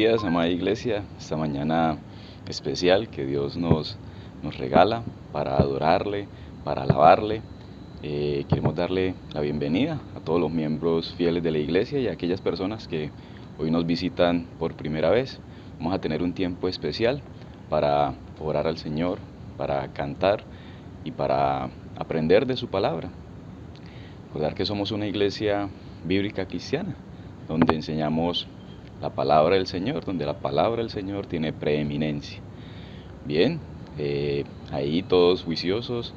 días, amada iglesia, esta mañana especial que Dios nos regala para adorarle, para alabarle. Queremos darle la bienvenida a todos los miembros fieles de la iglesia y a aquellas personas que hoy nos visitan por primera vez. Vamos a tener un tiempo especial para orar al Señor, para cantar y para aprender de su palabra. Recordar que somos una iglesia bíblica cristiana, donde enseñamos la palabra del Señor, donde la palabra del Señor tiene preeminencia. Bien, ahí todos juiciosos,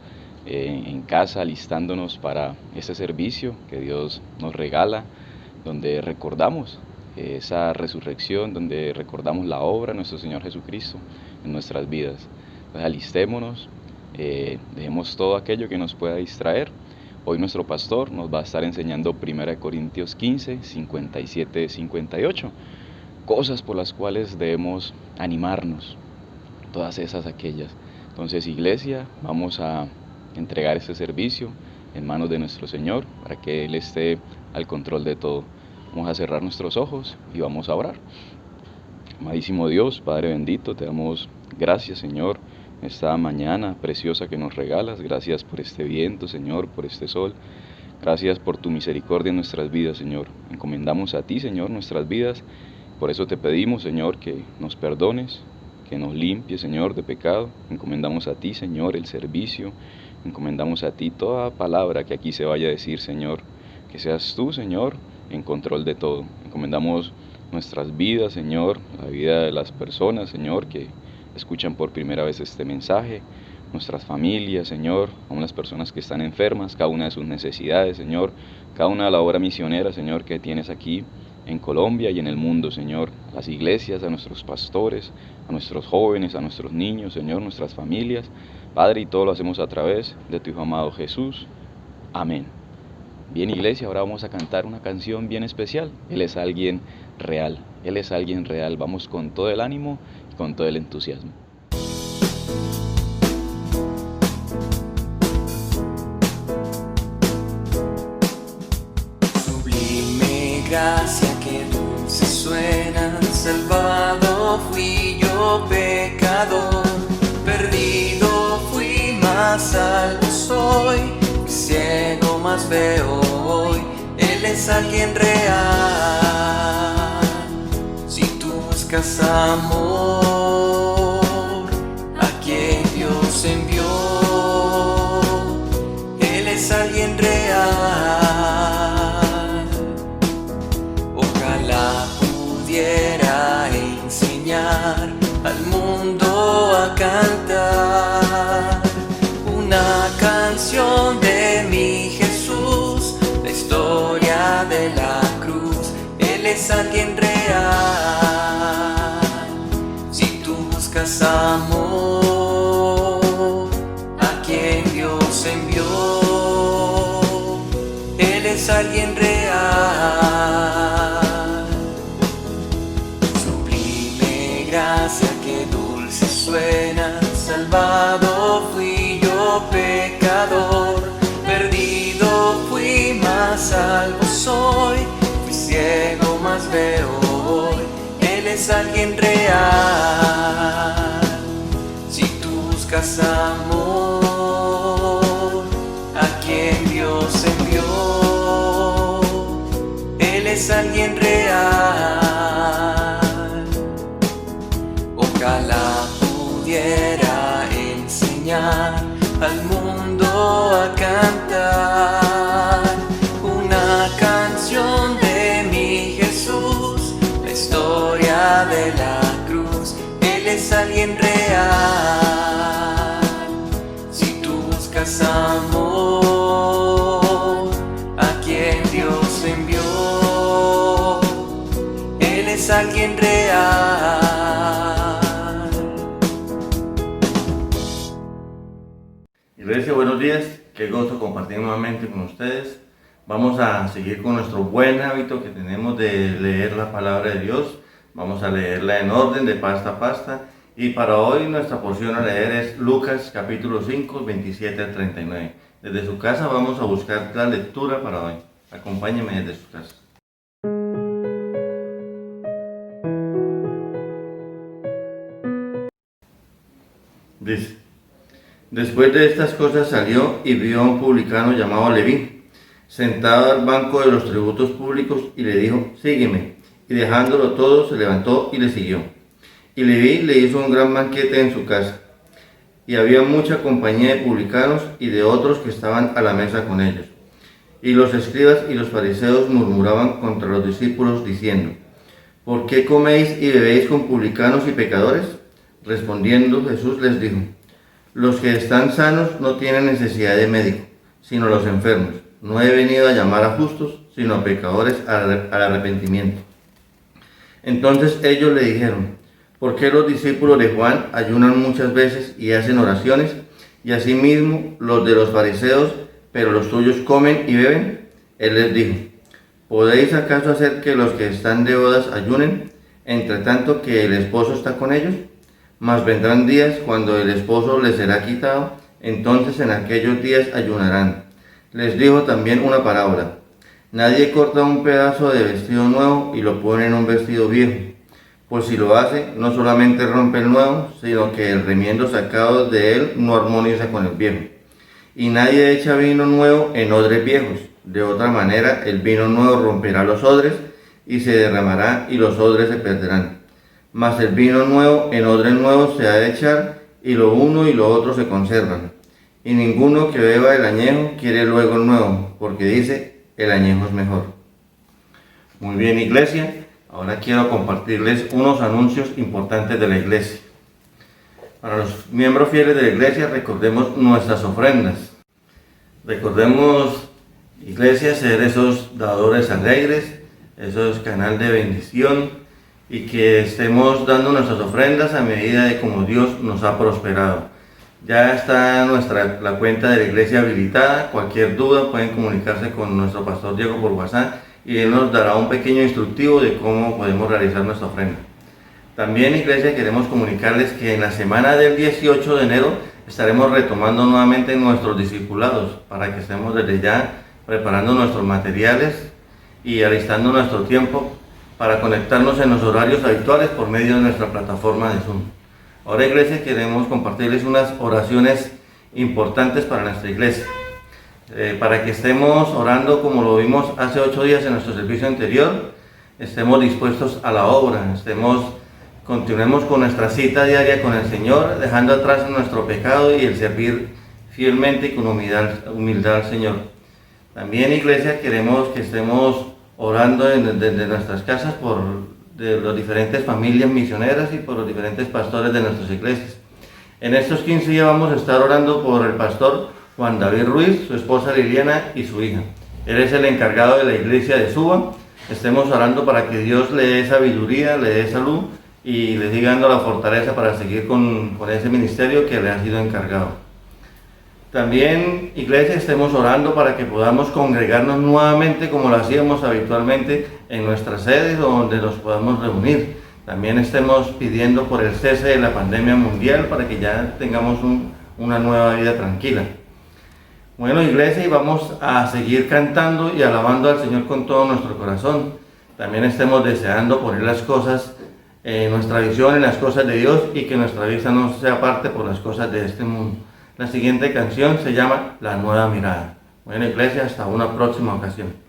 en casa, alistándonos para este servicio que Dios nos regala, donde recordamos esa resurrección, donde recordamos la obra de nuestro Señor Jesucristo en nuestras vidas. Entonces alistémonos, dejemos todo aquello que nos pueda distraer. Hoy nuestro pastor nos va a estar enseñando 1 Corintios 15, 57, 58, cosas por las cuales debemos animarnos, todas aquellas. Entonces, iglesia, vamos a entregar este servicio en manos de nuestro Señor para que Él esté al control de todo. Vamos a cerrar nuestros ojos y vamos a orar. Amadísimo Dios, Padre bendito, te damos gracias, Señor, esta mañana preciosa que nos regalas. Gracias por este viento, Señor, por este sol. Gracias por tu misericordia en nuestras vidas, Señor. Encomendamos a ti, Señor, nuestras vidas. Por eso te pedimos, Señor, que nos perdones, que nos limpies, Señor, de pecado. Encomendamos a ti, Señor, el servicio. Encomendamos a ti toda palabra que aquí se vaya a decir, Señor. Que seas tú, Señor, en control de todo. Encomendamos nuestras vidas, Señor, la vida de las personas, Señor, que escuchan por primera vez este mensaje, nuestras familias, Señor, aún las personas que están enfermas, cada una de sus necesidades, Señor, cada una de la obra misionera, Señor, que tienes aquí en Colombia y en el mundo, Señor, a las iglesias, a nuestros pastores, a nuestros jóvenes, a nuestros niños, Señor, nuestras familias, Padre, y todo lo hacemos a través de tu Hijo amado Jesús. Amén. Bien, iglesia, ahora vamos a cantar una canción bien especial. Él es alguien real, Él es alguien real. Vamos con todo el ánimo y con todo el entusiasmo. Sublime gracia, que dulce suena, salvado fui yo pecador, perdido fui mas salvo soy, ciego mas veo hoy. Él es alguien real. Si tú buscas amor, a quien Dios envió, Él es alguien real. Ojalá pudiera enseñar al mundo a cantar una canción de mi Jesús, la historia de la cruz. Él es alguien real. Si tú buscas amor, a quien Dios envió, Él es alguien real. Sublime gracia, que dulce suena, salvado fui yo pecador, perdido fui mas salvo soy, fui ciego mas veo hoy. Él es alguien real. Si tú buscas amor, a quien Dios envió, Él es alguien real. Ojalá pudiera enseñar al mundo a cantar una canción de mi Jesús, la historia de la cruz. Él es alguien real. Si tú buscas amor, a quien Dios envió, Él es alguien real. Iglesia, buenos días, qué gozo compartir nuevamente con ustedes. Vamos a seguir con nuestro buen hábito que tenemos de leer la palabra de Dios. Vamos a leerla en orden, de pasta a pasta. Y para hoy nuestra porción a leer es Lucas capítulo 5, 27 al 39. Desde su casa vamos a buscar la lectura para hoy. Acompáñenme desde su casa. Dice: después de estas cosas salió y vio a un publicano llamado Leví, sentado al banco de los tributos públicos, y le dijo: sígueme. Y dejándolo todo, se levantó y le siguió. Y Leví le hizo un gran banquete en su casa. Y había mucha compañía de publicanos y de otros que estaban a la mesa con ellos. Y los escribas y los fariseos murmuraban contra los discípulos, diciendo: ¿por qué coméis y bebéis con publicanos y pecadores? Respondiendo Jesús les dijo: los que están sanos no tienen necesidad de médico, sino los enfermos. No he venido a llamar a justos, sino a pecadores al arrepentimiento. Entonces ellos le dijeron: ¿por qué los discípulos de Juan ayunan muchas veces y hacen oraciones, y asimismo los de los fariseos, pero los tuyos comen y beben? Él les dijo: ¿podéis acaso hacer que los que están de bodas ayunen, entre tanto que el esposo está con ellos? Mas vendrán días cuando el esposo les será quitado, entonces en aquellos días ayunarán. Les dijo también una parábola: nadie corta un pedazo de vestido nuevo y lo pone en un vestido viejo, pues si lo hace, no solamente rompe el nuevo, sino que el remiendo sacado de él no armoniza con el viejo. Y nadie echa vino nuevo en odres viejos, de otra manera el vino nuevo romperá los odres, y se derramará, y los odres se perderán. Mas el vino nuevo en odres nuevos se ha de echar, y lo uno y lo otro se conservan. Y ninguno que beba el añejo quiere luego el nuevo, porque dice: el añejo es mejor. Muy bien, iglesia. Ahora quiero compartirles unos anuncios importantes de la iglesia. Para los miembros fieles de la iglesia, recordemos nuestras ofrendas. Recordemos, iglesia, ser esos dadores alegres, esos canal de bendición, y que estemos dando nuestras ofrendas a medida de como Dios nos ha prosperado. Ya está la cuenta de la iglesia habilitada. Cualquier duda pueden comunicarse con nuestro pastor Diego por WhatsApp y él nos dará un pequeño instructivo de cómo podemos realizar nuestra ofrenda. También, iglesia, queremos comunicarles que en la semana del 18 de enero estaremos retomando nuevamente nuestros discipulados, para que estemos desde ya preparando nuestros materiales y alistando nuestro tiempo para conectarnos en los horarios habituales por medio de nuestra plataforma de Zoom. Ahora, iglesia, queremos compartirles unas oraciones importantes para nuestra iglesia, para que estemos orando como lo vimos hace 8 días en nuestro servicio anterior, estemos dispuestos a la obra, continuemos con nuestra cita diaria con el Señor, dejando atrás nuestro pecado y el servir fielmente y con humildad al Señor. También, iglesia, queremos que estemos orando desde nuestras casas por las diferentes familias misioneras y por los diferentes pastores de nuestras iglesias. En estos 15 días vamos a estar orando por el pastor Juan David Ruiz, su esposa Liliana y su hija. Él es el encargado de la iglesia de Suba. Estemos orando para que Dios le dé sabiduría, le dé salud y le siga dando la fortaleza para seguir con ese ministerio que le ha sido encargado. También, iglesia, estemos orando para que podamos congregarnos nuevamente como lo hacíamos habitualmente en nuestras sedes donde nos podamos reunir. También estemos pidiendo por el cese de la pandemia mundial para que ya tengamos una nueva vida tranquila. Bueno, iglesia, y vamos a seguir cantando y alabando al Señor con todo nuestro corazón. También estemos deseando poner las cosas, nuestra visión en las cosas de Dios, y que nuestra vista no sea parte por las cosas de este mundo. La siguiente canción se llama La Nueva Mirada. Bueno, iglesia, hasta una próxima ocasión.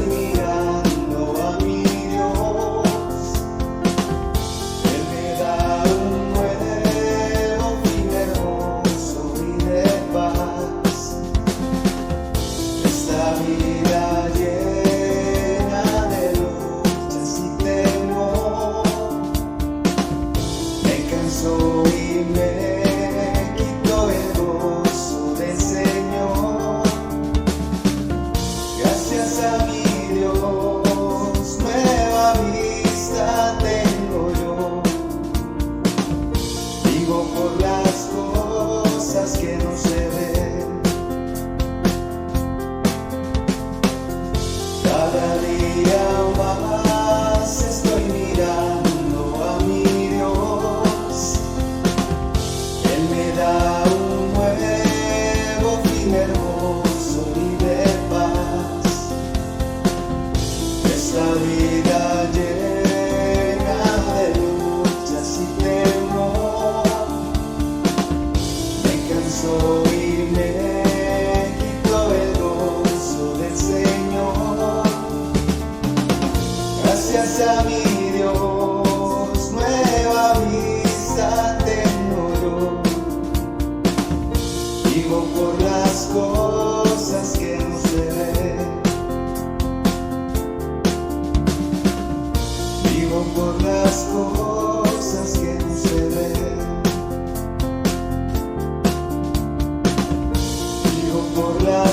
Mirando a mi Dios, Él me da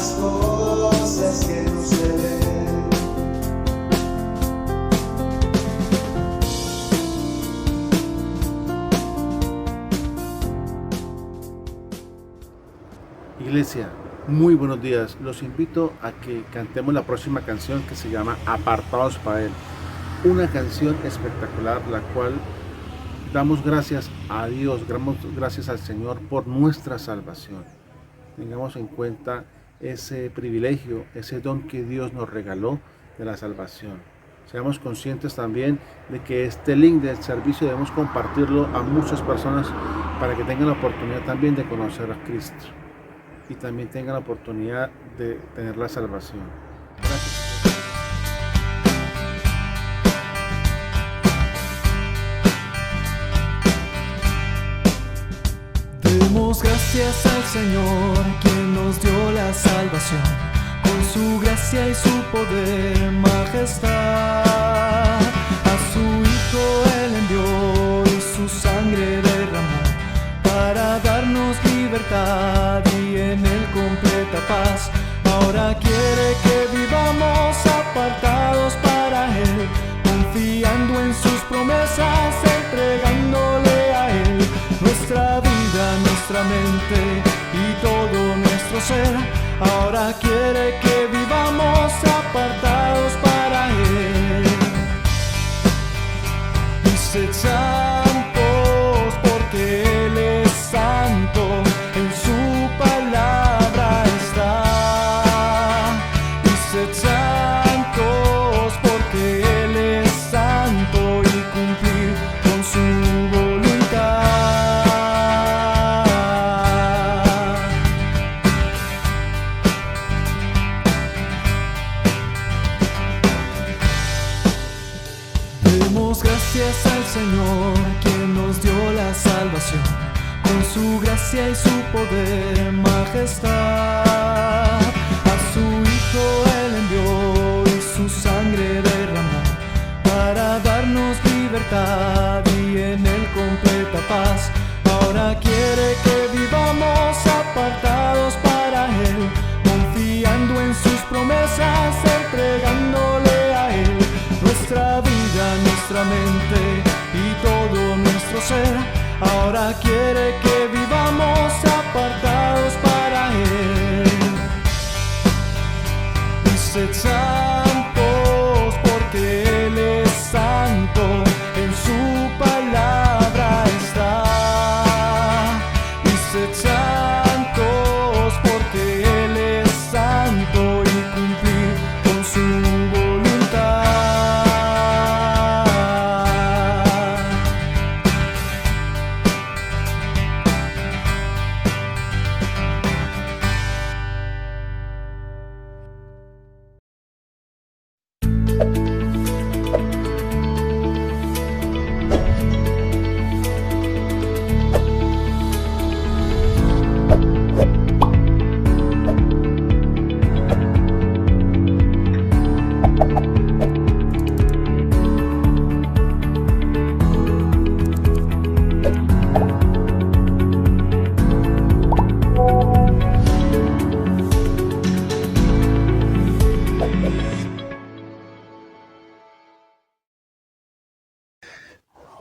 las cosas que no se ven. Iglesia, muy buenos días. Los invito a que cantemos la próxima canción que se llama Apartados para Él. Una canción espectacular, la cual damos gracias a Dios, damos gracias al Señor por nuestra salvación. Tengamos en cuenta ese privilegio, ese don que Dios nos regaló de la salvación. Seamos conscientes también de que este link del servicio debemos compartirlo a muchas personas para que tengan la oportunidad también de conocer a Cristo y también tengan la oportunidad de tener la salvación. Gracias. Demos gracias al Señor, quien nos dio la salvación, con su gracia y su poder, majestad. A su Hijo Él envió y su sangre derramó, para darnos libertad y en Él completa paz. Ahora quiere que vivamos apartados para Él, confiando en sus promesas, entregándole a Él nuestra vida, nuestra mente y todo nuestro ser. Ahora quiere que vivamos apartados para Él. Y sed santos porque Él es santo, en su palabra está. Y sed santos porque Él es santo y cumplir con su gracias al Señor, quien nos dio la salvación, con su gracia y su poder, majestad. A su Hijo Él envió y su sangre derramó, para darnos libertad y en Él completa paz. Ahora quiere que vivamos apartados para Él, confiando en sus promesas, entregándole a Él nuestra vida, nuestra mente y todo nuestro ser. Ahora quiere que vivamos apartados para Él. Y sed santos porque Él es santo, en su palabra está. Y sed santos porque Él es santo y cumplir con su voluntad.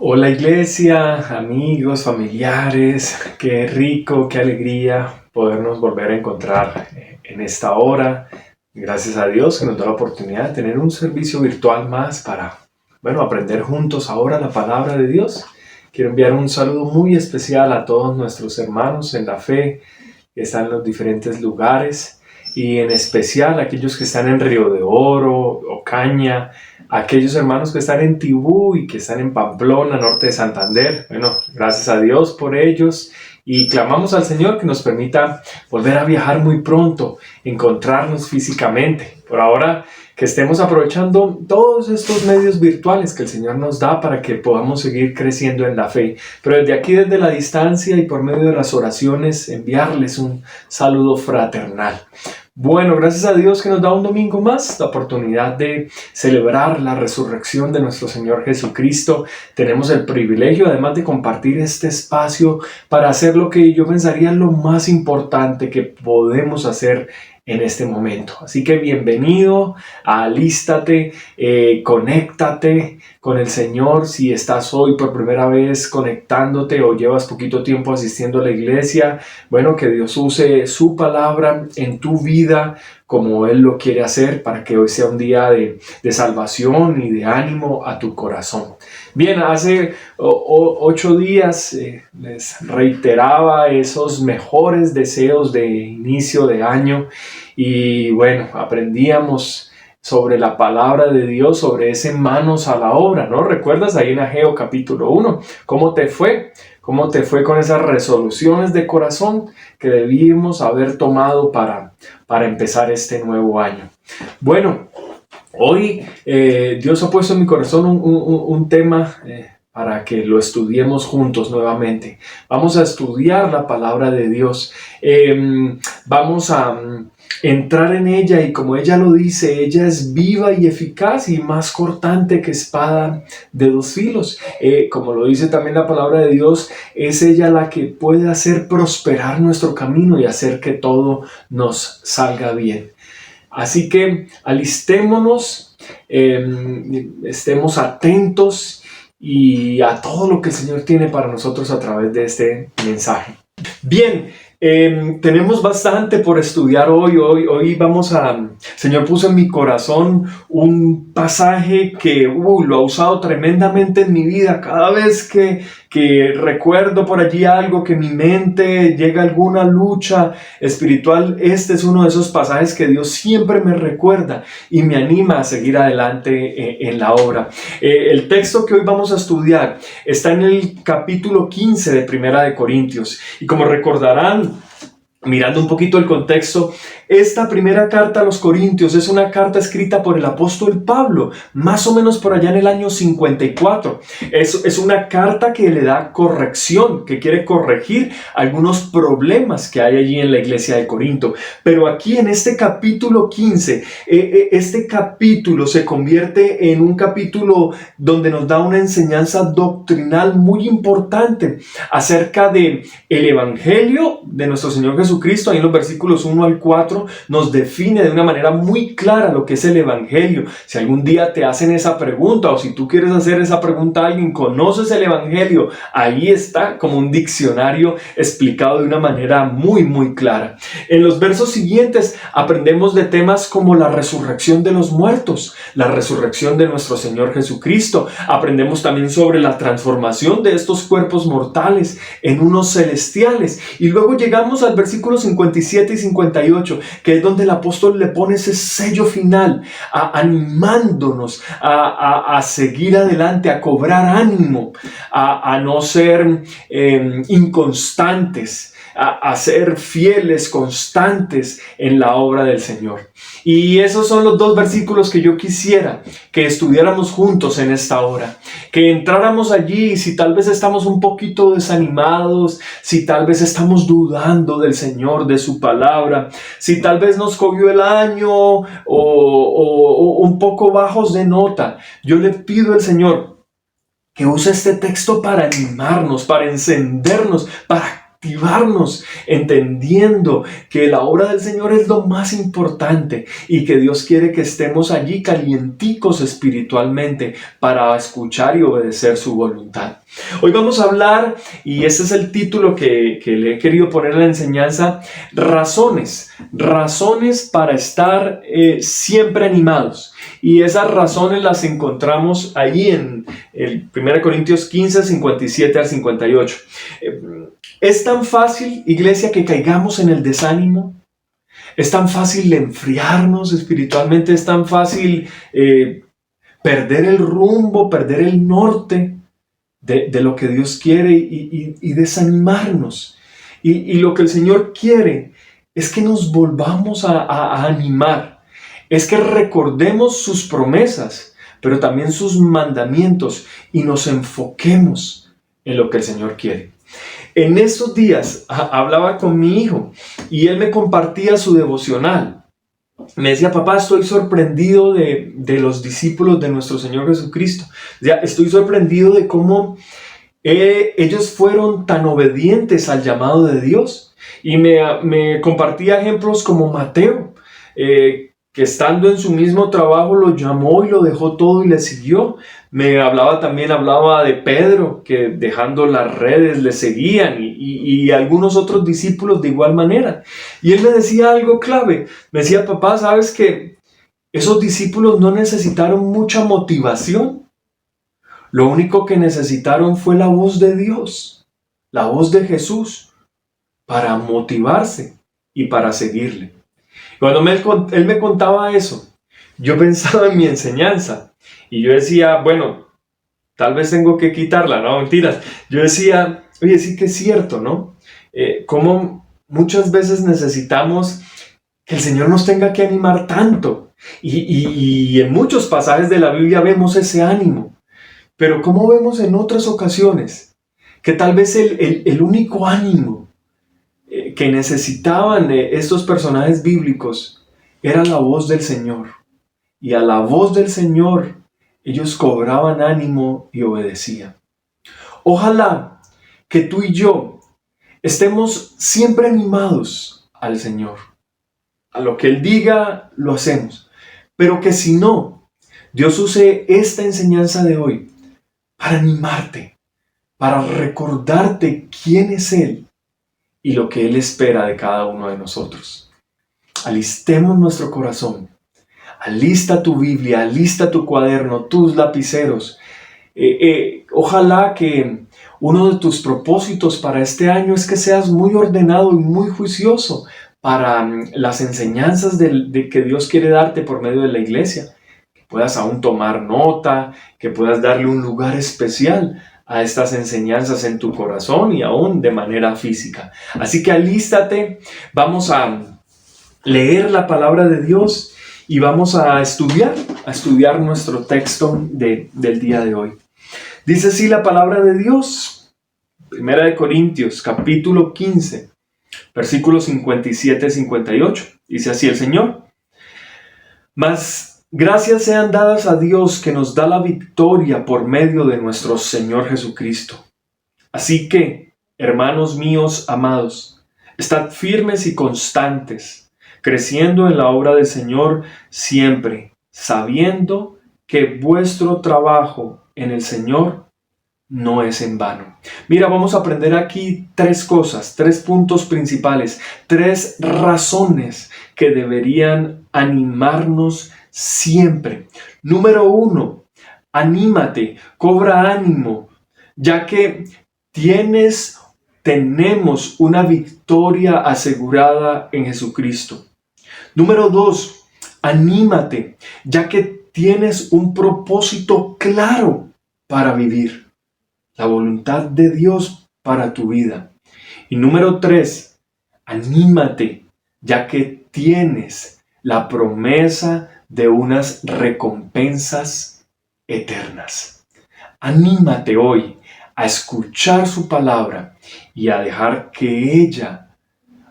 Hola iglesia, amigos, familiares, qué rico, qué alegría podernos volver a encontrar en esta hora. Gracias a Dios que nos da la oportunidad de tener un servicio virtual más para, aprender juntos ahora la palabra de Dios. Quiero enviar un saludo muy especial a todos nuestros hermanos en la fe que están en los diferentes lugares y en especial a aquellos que están en Río de Oro, Ocaña, aquellos hermanos que están en Tibú y que están en Pamplona, norte de Santander. Gracias a Dios por ellos y clamamos al Señor que nos permita volver a viajar muy pronto, encontrarnos físicamente. Por ahora, que estemos aprovechando todos estos medios virtuales que el Señor nos da para que podamos seguir creciendo en la fe. Pero desde aquí, desde la distancia y por medio de las oraciones, enviarles un saludo fraternal. Bueno, gracias a Dios que nos da un domingo más, la oportunidad de celebrar la resurrección de nuestro Señor Jesucristo. Tenemos el privilegio, además de compartir este espacio, para hacer lo que yo pensaría lo más importante que podemos hacer en este momento. Así que bienvenido, alístate, conéctate con el Señor. Si estás hoy por primera vez conectándote o llevas poquito tiempo asistiendo a la iglesia, bueno, que Dios use su palabra en tu vida como Él lo quiere hacer, para que hoy sea un día de salvación y de ánimo a tu corazón. Bien, hace 8 días les reiteraba esos mejores deseos de inicio de año y bueno, aprendíamos sobre la palabra de Dios, sobre ese manos a la obra, ¿no? ¿Recuerdas ahí en Ageo capítulo 1? ¿Cómo te fue? ¿Cómo te fue con esas resoluciones de corazón que debíamos haber tomado para empezar este nuevo año? Bueno, hoy Dios ha puesto en mi corazón un tema para que lo estudiemos juntos nuevamente. Vamos a estudiar la palabra de Dios. Vamos a entrar en ella y como ella lo dice, ella es viva y eficaz y más cortante que espada de 2 filos. Como lo dice también la palabra de Dios, es ella la que puede hacer prosperar nuestro camino y hacer que todo nos salga bien. Así que alistémonos, estemos atentos y a todo lo que el Señor tiene para nosotros a través de este mensaje. Bien, tenemos bastante por estudiar hoy. Hoy vamos a... Señor puso en mi corazón un pasaje que lo ha usado tremendamente en mi vida. Cada vez que recuerdo por allí algo, que mi mente llega a alguna lucha espiritual, este es uno de esos pasajes que Dios siempre me recuerda y me anima a seguir adelante en la obra. El texto que hoy vamos a estudiar está en el capítulo 15 de Primera de Corintios. Y como recordarán, mirando un poquito el contexto, esta primera carta a los Corintios es una carta escrita por el apóstol Pablo, más o menos por allá en el año 54. Es una carta que le da corrección, que quiere corregir algunos problemas que hay allí en la iglesia de Corinto. Pero aquí en este capítulo 15, este capítulo se convierte en un capítulo donde nos da una enseñanza doctrinal muy importante acerca de el evangelio de nuestro Señor Jesucristo. Ahí en los versículos 1 al 4 nos define de una manera muy clara lo que es el evangelio. Si algún día te hacen esa pregunta o si tú quieres hacer esa pregunta a alguien, ¿conoces el evangelio? Ahí está como un diccionario explicado de una manera muy muy clara. En los versos siguientes aprendemos de temas como la resurrección de los muertos, la resurrección de nuestro Señor Jesucristo. Aprendemos también sobre la transformación de estos cuerpos mortales en unos celestiales. Y luego llegamos al versículo 57 y 58, que es donde el apóstol le pone ese sello final, animándonos a seguir adelante, a cobrar ánimo, a no ser inconstantes, a ser fieles, constantes en la obra del Señor. Y esos son los 2 versículos que yo quisiera que estudiáramos juntos en esta hora, que entráramos allí. Si tal vez estamos un poquito desanimados, si tal vez estamos dudando del Señor, de su palabra, si tal vez nos cogió el año o un poco bajos de nota, yo le pido al Señor que use este texto para animarnos, para encendernos, para activarnos, entendiendo que la obra del Señor es lo más importante y que Dios quiere que estemos allí calienticos espiritualmente para escuchar y obedecer su voluntad. Hoy vamos a hablar, y ese es el título que le he querido poner a la enseñanza, razones para estar siempre animados. Y esas razones las encontramos ahí en el 1 Corintios 15, 57 al 58. Es tan fácil, iglesia, que caigamos en el desánimo. Es tan fácil enfriarnos espiritualmente. Es tan fácil perder el rumbo, perder el norte de lo que Dios quiere y desanimarnos. Y lo que el Señor quiere es que nos volvamos a animar. Es que recordemos sus promesas, pero también sus mandamientos y nos enfoquemos en lo que el Señor quiere. En estos días hablaba con mi hijo y él me compartía su devocional. me decía, papá, estoy sorprendido de los discípulos de nuestro Señor Jesucristo. Ya, estoy sorprendido de cómo ellos fueron tan obedientes al llamado de Dios. Y me compartía ejemplos como Mateo, que estando en su mismo trabajo lo llamó y lo dejó todo y le siguió. Hablaba de Pedro, que dejando las redes le seguían, y algunos otros discípulos de igual manera. Y él me decía algo clave. Me decía, papá, ¿sabes que esos discípulos no necesitaron mucha motivación? Lo único que necesitaron fue la voz de Dios, la voz de Jesús, para motivarse y para seguirle. Cuando él me contaba eso, yo pensaba en mi enseñanza y yo decía, bueno, tal vez tengo que quitarla, no, mentiras. Yo decía, oye, sí que es cierto, ¿no? Cómo muchas veces necesitamos que el Señor nos tenga que animar tanto. Y en muchos pasajes de la Biblia vemos ese ánimo. Pero ¿cómo vemos en otras ocasiones que tal vez el único ánimo que necesitaban estos personajes bíblicos era la voz del Señor? Y a la voz del Señor ellos cobraban ánimo y obedecían. Ojalá que tú y yo estemos siempre animados al Señor. A lo que Él diga, lo hacemos. Pero que si no, Dios use esta enseñanza de hoy para animarte, para recordarte quién es Él y lo que Él espera de cada uno de nosotros. Alistemos nuestro corazón. Alista tu Biblia, alista tu cuaderno, tus lapiceros. Ojalá que uno de tus propósitos para este año es que seas muy ordenado y muy juicioso para las enseñanzas de que Dios quiere darte por medio de la iglesia. Que puedas aún tomar nota, que puedas darle un lugar especial a estas enseñanzas en tu corazón y aún de manera física. Así que alístate, vamos a leer la palabra de Dios y vamos a estudiar nuestro texto del día de hoy. Dice así la palabra de Dios, 1 Corintios, capítulo 15, versículos 57-58. Dice así el Señor: Mas gracias sean dadas a Dios que nos da la victoria por medio de nuestro Señor Jesucristo. Así que, hermanos míos amados, estad firmes y constantes, creciendo en la obra del Señor siempre, sabiendo que vuestro trabajo en el Señor no es en vano. Mira, vamos a aprender aquí tres cosas, tres puntos principales, tres razones que deberían animarnos siempre. Número 1, anímate, cobra ánimo, ya que tenemos una victoria asegurada en Jesucristo. Número 2, anímate, ya que tienes un propósito claro para vivir, la voluntad de Dios para tu vida. Y número 3, anímate, ya que tienes la promesa de unas recompensas eternas. Anímate hoy a escuchar su palabra y a dejar que ella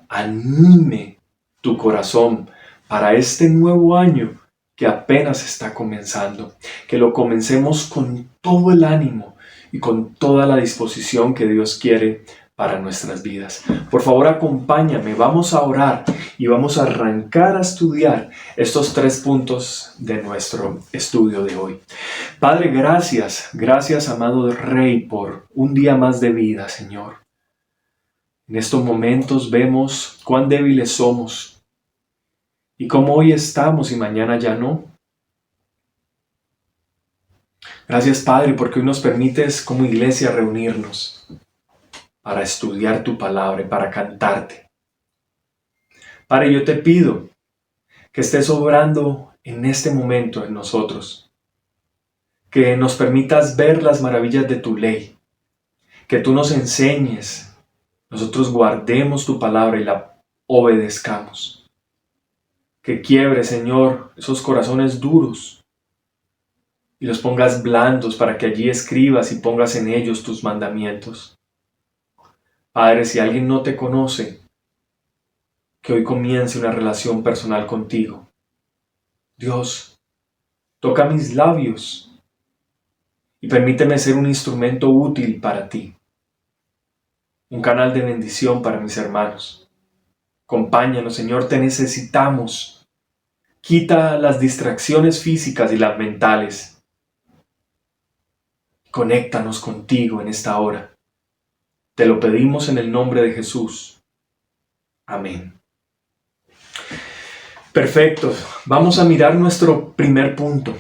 anime tu corazón para este nuevo año que apenas está comenzando. Que lo comencemos con todo el ánimo y con toda la disposición que Dios quiere para nuestras vidas. Por favor, acompáñame, vamos a orar y vamos a arrancar a estudiar estos tres puntos de nuestro estudio de hoy. Padre, gracias, amado Rey, por un día más de vida, Señor. En estos momentos vemos cuán débiles somos y cómo hoy estamos y mañana ya no. Gracias, Padre, porque hoy nos permites como iglesia reunirnos para estudiar tu palabra y para cantarte. Padre, yo te pido que estés obrando en este momento en nosotros, que nos permitas ver las maravillas de tu ley, que tú nos enseñes, nosotros guardemos tu palabra y la obedezcamos. Que quiebre, Señor, esos corazones duros y los pongas blandos para que allí escribas y pongas en ellos tus mandamientos. Padre, si alguien no te conoce, que hoy comience una relación personal contigo. Dios, toca mis labios y permíteme ser un instrumento útil para ti, un canal de bendición para mis hermanos. Acompáñanos, Señor, te necesitamos. Quita las distracciones físicas y las mentales. Conéctanos contigo en esta hora. Te lo pedimos en el nombre de Jesús. Amén. Perfecto. Vamos a mirar nuestro primer punto.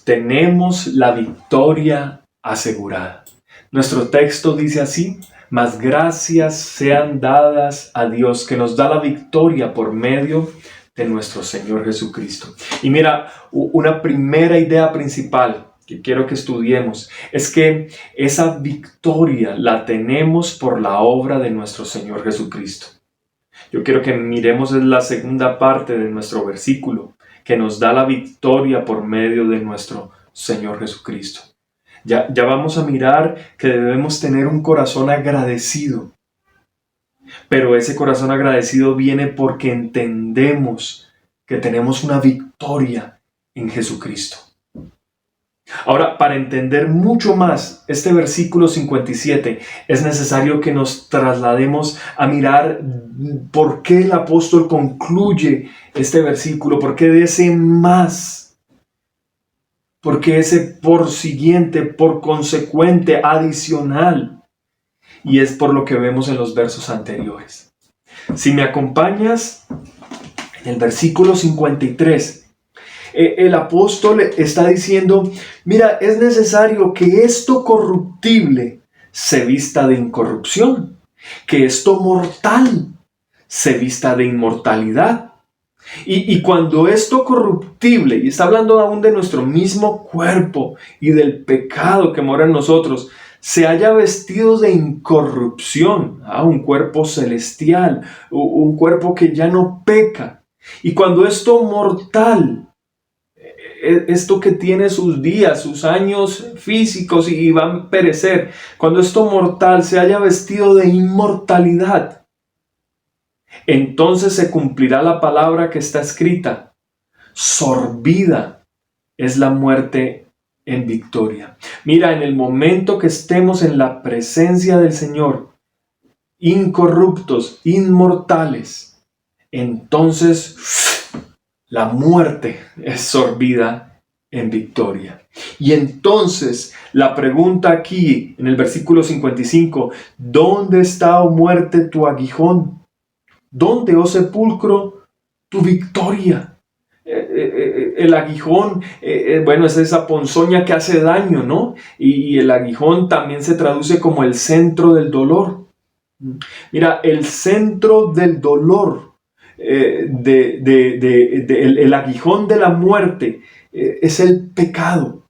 Tenemos la victoria asegurada. Nuestro texto dice así: mas gracias sean dadas a Dios que nos da la victoria por medio de nuestro Señor Jesucristo. Y mira, una primera idea principal que quiero que estudiemos es que esa victoria la tenemos por la obra de nuestro Señor Jesucristo. Yo quiero que miremos en la segunda parte de nuestro versículo, que nos da la victoria por medio de nuestro Señor Jesucristo. Ya vamos a mirar que debemos tener un corazón agradecido. Pero ese corazón agradecido viene porque entendemos que tenemos una victoria en Jesucristo. Ahora, para entender mucho más este versículo 57, es necesario que nos traslademos a mirar por qué el apóstol concluye este versículo, por qué de ese más, por qué ese por siguiente, por consecuente, adicional. Y es por lo que vemos en los versos anteriores. Si me acompañas en el versículo 53, el apóstol está diciendo, mira, es necesario que esto corruptible se vista de incorrupción, que esto mortal se vista de inmortalidad. Y cuando esto corruptible, y está hablando aún de nuestro mismo cuerpo y del pecado que mora en nosotros, se haya vestido de incorrupción, un cuerpo celestial, un cuerpo que ya no peca. Y cuando esto mortal, esto que tiene sus días, sus años físicos y van a perecer, cuando esto mortal se haya vestido de inmortalidad, entonces se cumplirá la palabra que está escrita: sorbida es la muerte en victoria. Mira, en el momento que estemos en la presencia del Señor, incorruptos, inmortales, entonces la muerte es sorbida en victoria. Y entonces la pregunta aquí en el versículo 55, ¿dónde está, oh muerte, tu aguijón? ¿Dónde, oh sepulcro, tu victoria? El aguijón, bueno, es esa ponzoña que hace daño, ¿no? Y el aguijón también se traduce como el centro del dolor. Mira, el centro del dolor, el aguijón de la muerte, es el pecado.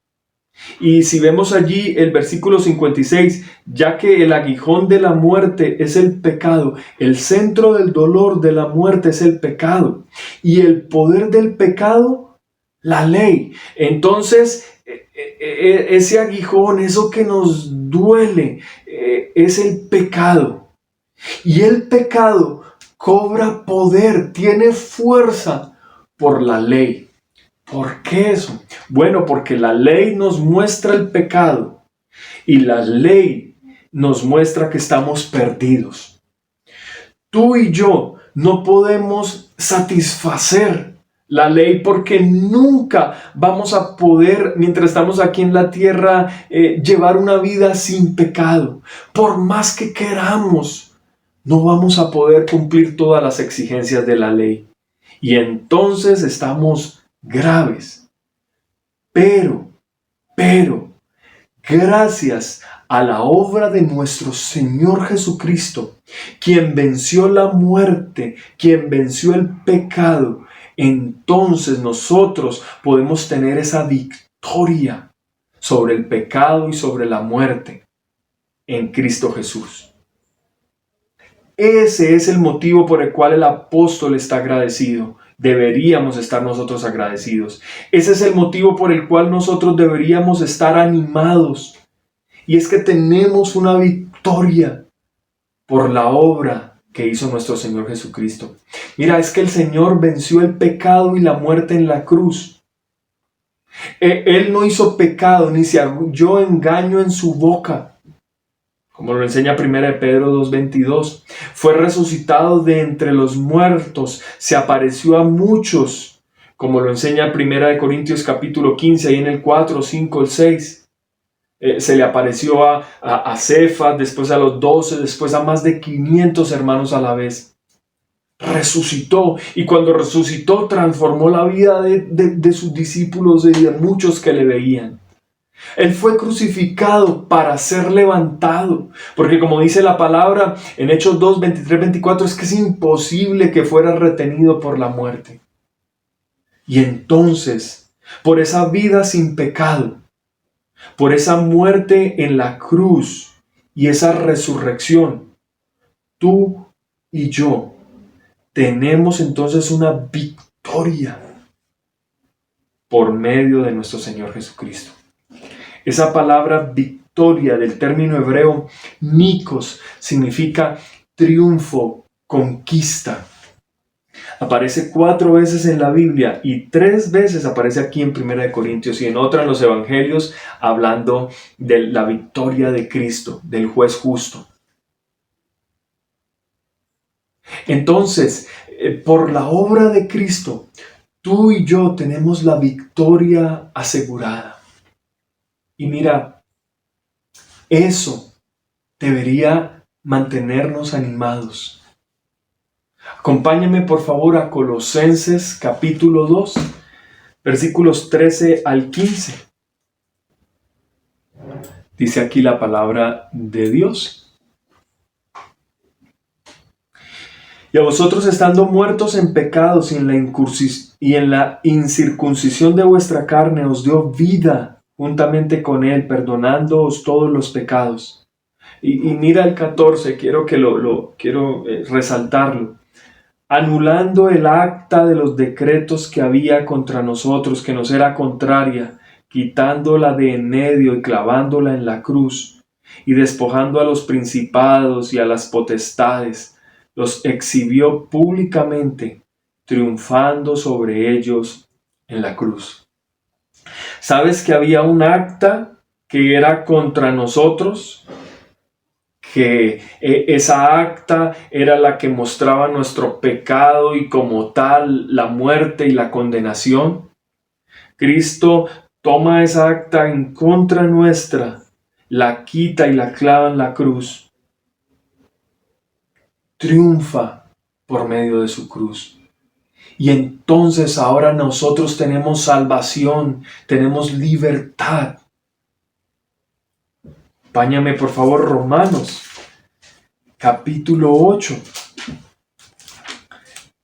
Y si vemos allí el versículo 56, ya que el aguijón de la muerte es el pecado, el centro del dolor de la muerte es el pecado, y el poder del pecado, la ley. Entonces, ese aguijón, eso que nos duele, es el pecado. Y el pecado cobra poder, tiene fuerza por la ley. ¿Por qué eso? Bueno, porque la ley nos muestra el pecado y la ley nos muestra que estamos perdidos. Tú y yo no podemos satisfacer la ley porque nunca vamos a poder, mientras estamos aquí en la tierra, llevar una vida sin pecado. Por más que queramos, no vamos a poder cumplir todas las exigencias de la ley. Y entonces estamos graves. Pero, gracias a la obra de nuestro Señor Jesucristo, quien venció la muerte, quien venció el pecado, entonces nosotros podemos tener esa victoria sobre el pecado y sobre la muerte en Cristo Jesús. Ese es el motivo por el cual el apóstol está agradecido. Deberíamos estar nosotros agradecidos. Ese es el motivo por el cual nosotros deberíamos estar animados. Y es que tenemos una victoria por la obra que hizo nuestro Señor Jesucristo. Mira, es que el Señor venció el pecado y la muerte en la cruz. Él no hizo pecado, ni se halló engaño en su boca, como lo enseña 1 Pedro 2:22. Fue resucitado de entre los muertos, se apareció a muchos, como lo enseña 1 Corintios capítulo 15, ahí en el 4, 5, el 6. Se le apareció a Cefas, después a los 12, después a más de 500 hermanos a la vez. Resucitó, y cuando resucitó transformó la vida de sus discípulos y de muchos que le veían. Él fue crucificado para ser levantado, porque como dice la palabra en Hechos 2, 23, 24, es que es imposible que fuera retenido por la muerte. Y entonces, por esa vida sin pecado, por esa muerte en la cruz y esa resurrección, tú y yo tenemos entonces una victoria por medio de nuestro Señor Jesucristo. Esa palabra victoria del término hebreo nikos significa triunfo, conquista. Aparece 4 veces en la Biblia y 3 veces aparece aquí en 1 Corintios y en otra en los Evangelios hablando de la victoria de Cristo, del juez justo. Entonces, por la obra de Cristo, tú y yo tenemos la victoria asegurada. Y mira, eso debería mantenernos animados. Acompáñame por favor a Colosenses capítulo 2, versículos 13 al 15. Dice aquí la palabra de Dios. Y a vosotros estando muertos en pecados y en la incircuncisión de vuestra carne os dio vida juntamente con Él, perdonándoos todos los pecados. Y mira el 14, quiero resaltarlo. Anulando el acta de los decretos que había contra nosotros, que nos era contraria, quitándola de en medio y clavándola en la cruz, y despojando a los principados y a las potestades, los exhibió públicamente, triunfando sobre ellos en la cruz. ¿Sabes que había un acta que era contra nosotros? Que esa acta era la que mostraba nuestro pecado y como tal la muerte y la condenación. Cristo toma esa acta en contra nuestra, la quita y la clava en la cruz. Triunfa por medio de su cruz. Y entonces ahora nosotros tenemos salvación, tenemos libertad. Acompáñame por favor Romanos, capítulo 8,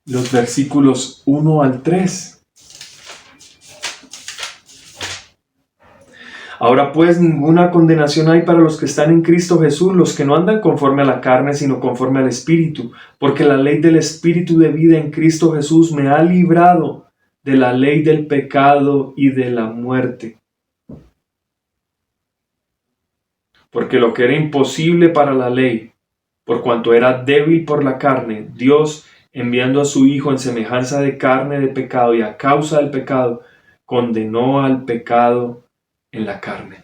los versículos 1 al 3. Ahora pues ninguna condenación hay para los que están en Cristo Jesús, los que no andan conforme a la carne, sino conforme al Espíritu, porque la ley del Espíritu de vida en Cristo Jesús me ha librado de la ley del pecado y de la muerte. Porque lo que era imposible para la ley, por cuanto era débil por la carne, Dios, enviando a su Hijo en semejanza de carne de pecado y a causa del pecado, condenó al pecado en la carne.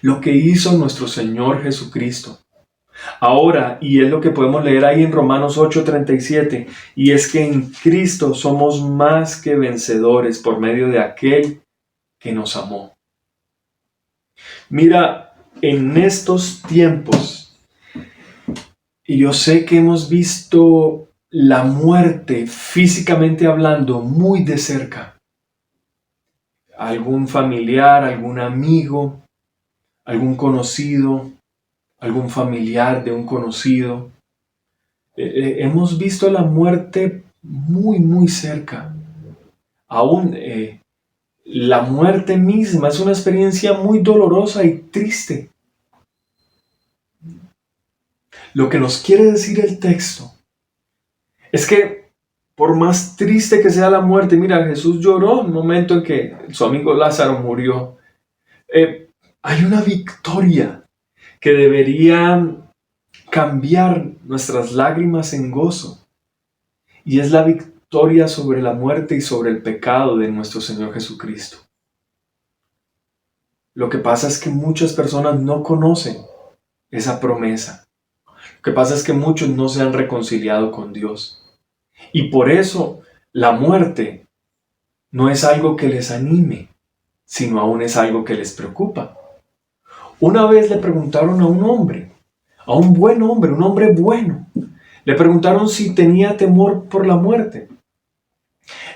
Lo que hizo nuestro Señor Jesucristo. Ahora, y es lo que podemos leer ahí en Romanos 8:37, y es que en Cristo somos más que vencedores por medio de aquel que nos amó. Mira, en estos tiempos, y yo sé que hemos visto la muerte físicamente hablando muy de cerca. Algún familiar, algún amigo, algún conocido, algún familiar de un conocido. Hemos visto la muerte muy, muy cerca. Aún la muerte misma es una experiencia muy dolorosa y triste. Lo que nos quiere decir el texto es que por más triste que sea la muerte, mira, Jesús lloró en el momento en que su amigo Lázaro murió. Hay una victoria que debería cambiar nuestras lágrimas en gozo. Y es la victoria victoria sobre la muerte y sobre el pecado de nuestro Señor Jesucristo. Lo que pasa es que muchas personas no conocen esa promesa. Lo que pasa es que muchos no se han reconciliado con Dios. Y por eso la muerte no es algo que les anime, sino aún es algo que les preocupa. Una vez le preguntaron a un hombre, a un buen hombre, un hombre bueno, le preguntaron si tenía temor por la muerte.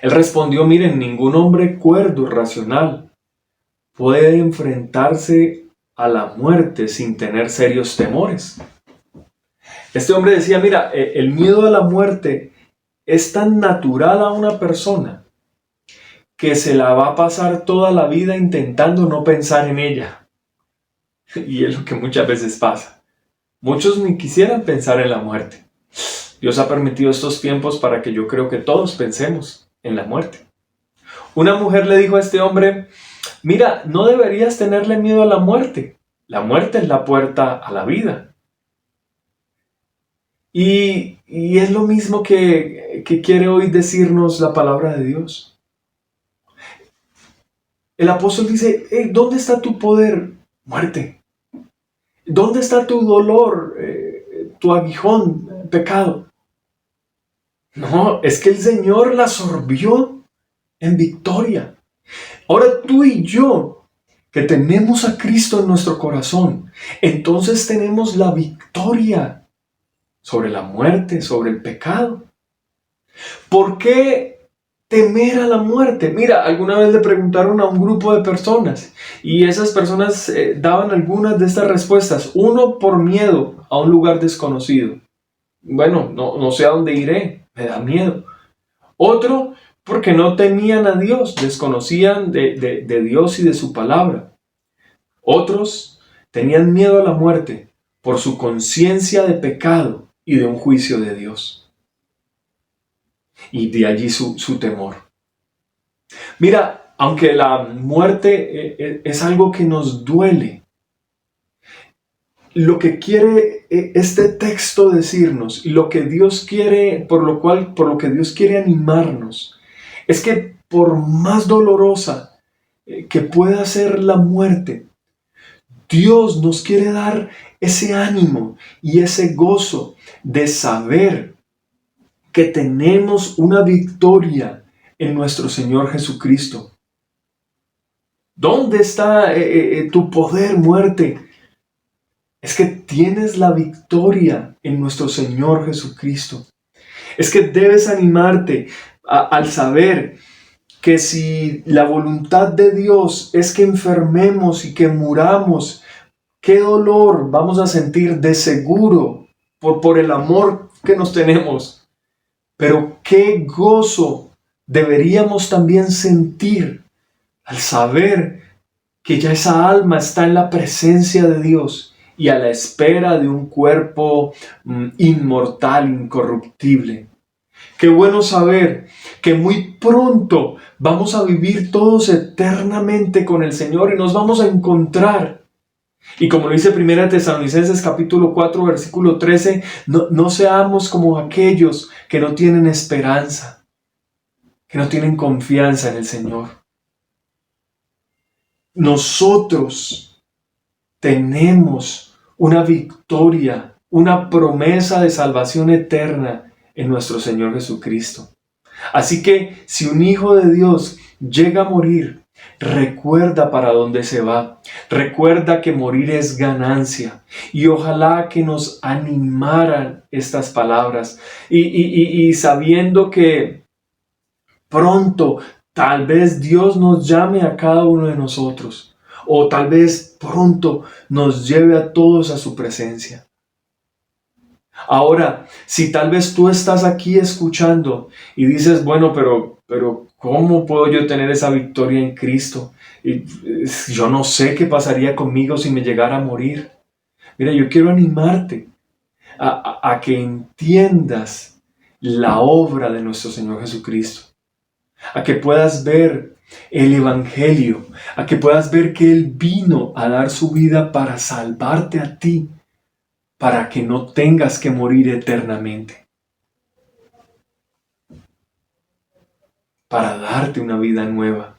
Él respondió, miren, ningún hombre cuerdo y racional puede enfrentarse a la muerte sin tener serios temores. Este hombre decía, mira, el miedo a la muerte es tan natural a una persona que se la va a pasar toda la vida intentando no pensar en ella. Y es lo que muchas veces pasa. Muchos ni quisieran pensar en la muerte. Dios ha permitido estos tiempos para que yo creo que todos pensemos en la muerte. Una mujer le dijo a este hombre, mira, no deberías tenerle miedo a la muerte. La muerte es la puerta a la vida. Y es lo mismo que quiere hoy decirnos la palabra de Dios. El apóstol dice, ¿dónde está tu poder, muerte? ¿Dónde está tu dolor, tu aguijón, pecado? No, es que el Señor la absorbió en victoria. Ahora tú y yo, que tenemos a Cristo en nuestro corazón, entonces tenemos la victoria sobre la muerte, sobre el pecado. ¿Por qué temer a la muerte? Mira, alguna vez le preguntaron a un grupo de personas y esas personas daban algunas de estas respuestas. Uno, por miedo a un lugar desconocido. Bueno, no sé a dónde iré, me da miedo. Otro, porque no temían a Dios, desconocían de Dios y de su palabra. Otros tenían miedo a la muerte por su conciencia de pecado y de un juicio de Dios. Y de allí su temor. Mira, aunque la muerte es algo que nos duele, lo que quiere este texto decirnos y lo que Dios quiere, por lo que Dios quiere animarnos, es que por más dolorosa que pueda ser la muerte, Dios nos quiere dar ese ánimo y ese gozo de saber que tenemos una victoria en nuestro Señor Jesucristo. ¿Dónde está tu poder, muerte? Es que tienes la victoria en nuestro Señor Jesucristo. Es que debes animarte al saber que si la voluntad de Dios es que enfermemos y que muramos, qué dolor vamos a sentir de seguro por el amor que nos tenemos. Pero qué gozo deberíamos también sentir al saber que ya esa alma está en la presencia de Dios y a la espera de un cuerpo inmortal, incorruptible. Qué bueno saber que muy pronto vamos a vivir todos eternamente con el Señor y nos vamos a encontrar. Y como lo dice 1 Tesalonicenses capítulo 4 versículo 13, no seamos como aquellos que no tienen esperanza, que no tienen confianza en el Señor. Nosotros tenemos una victoria, una promesa de salvación eterna en nuestro Señor Jesucristo. Así que si un hijo de Dios llega a morir, recuerda para dónde se va. Recuerda que morir es ganancia. Y ojalá que nos animaran estas palabras. Y sabiendo que pronto tal vez Dios nos llame a cada uno de nosotros. O tal vez pronto nos lleve a todos a su presencia. Ahora, si tal vez tú estás aquí escuchando y dices, bueno, pero ¿cómo puedo yo tener esa victoria en Cristo? Yo no sé qué pasaría conmigo si me llegara a morir. Mira, yo quiero animarte a que entiendas la obra de nuestro Señor Jesucristo. A que puedas ver el Evangelio, a que puedas ver que Él vino a dar su vida para salvarte a ti, para que no tengas que morir eternamente. para darte una vida nueva.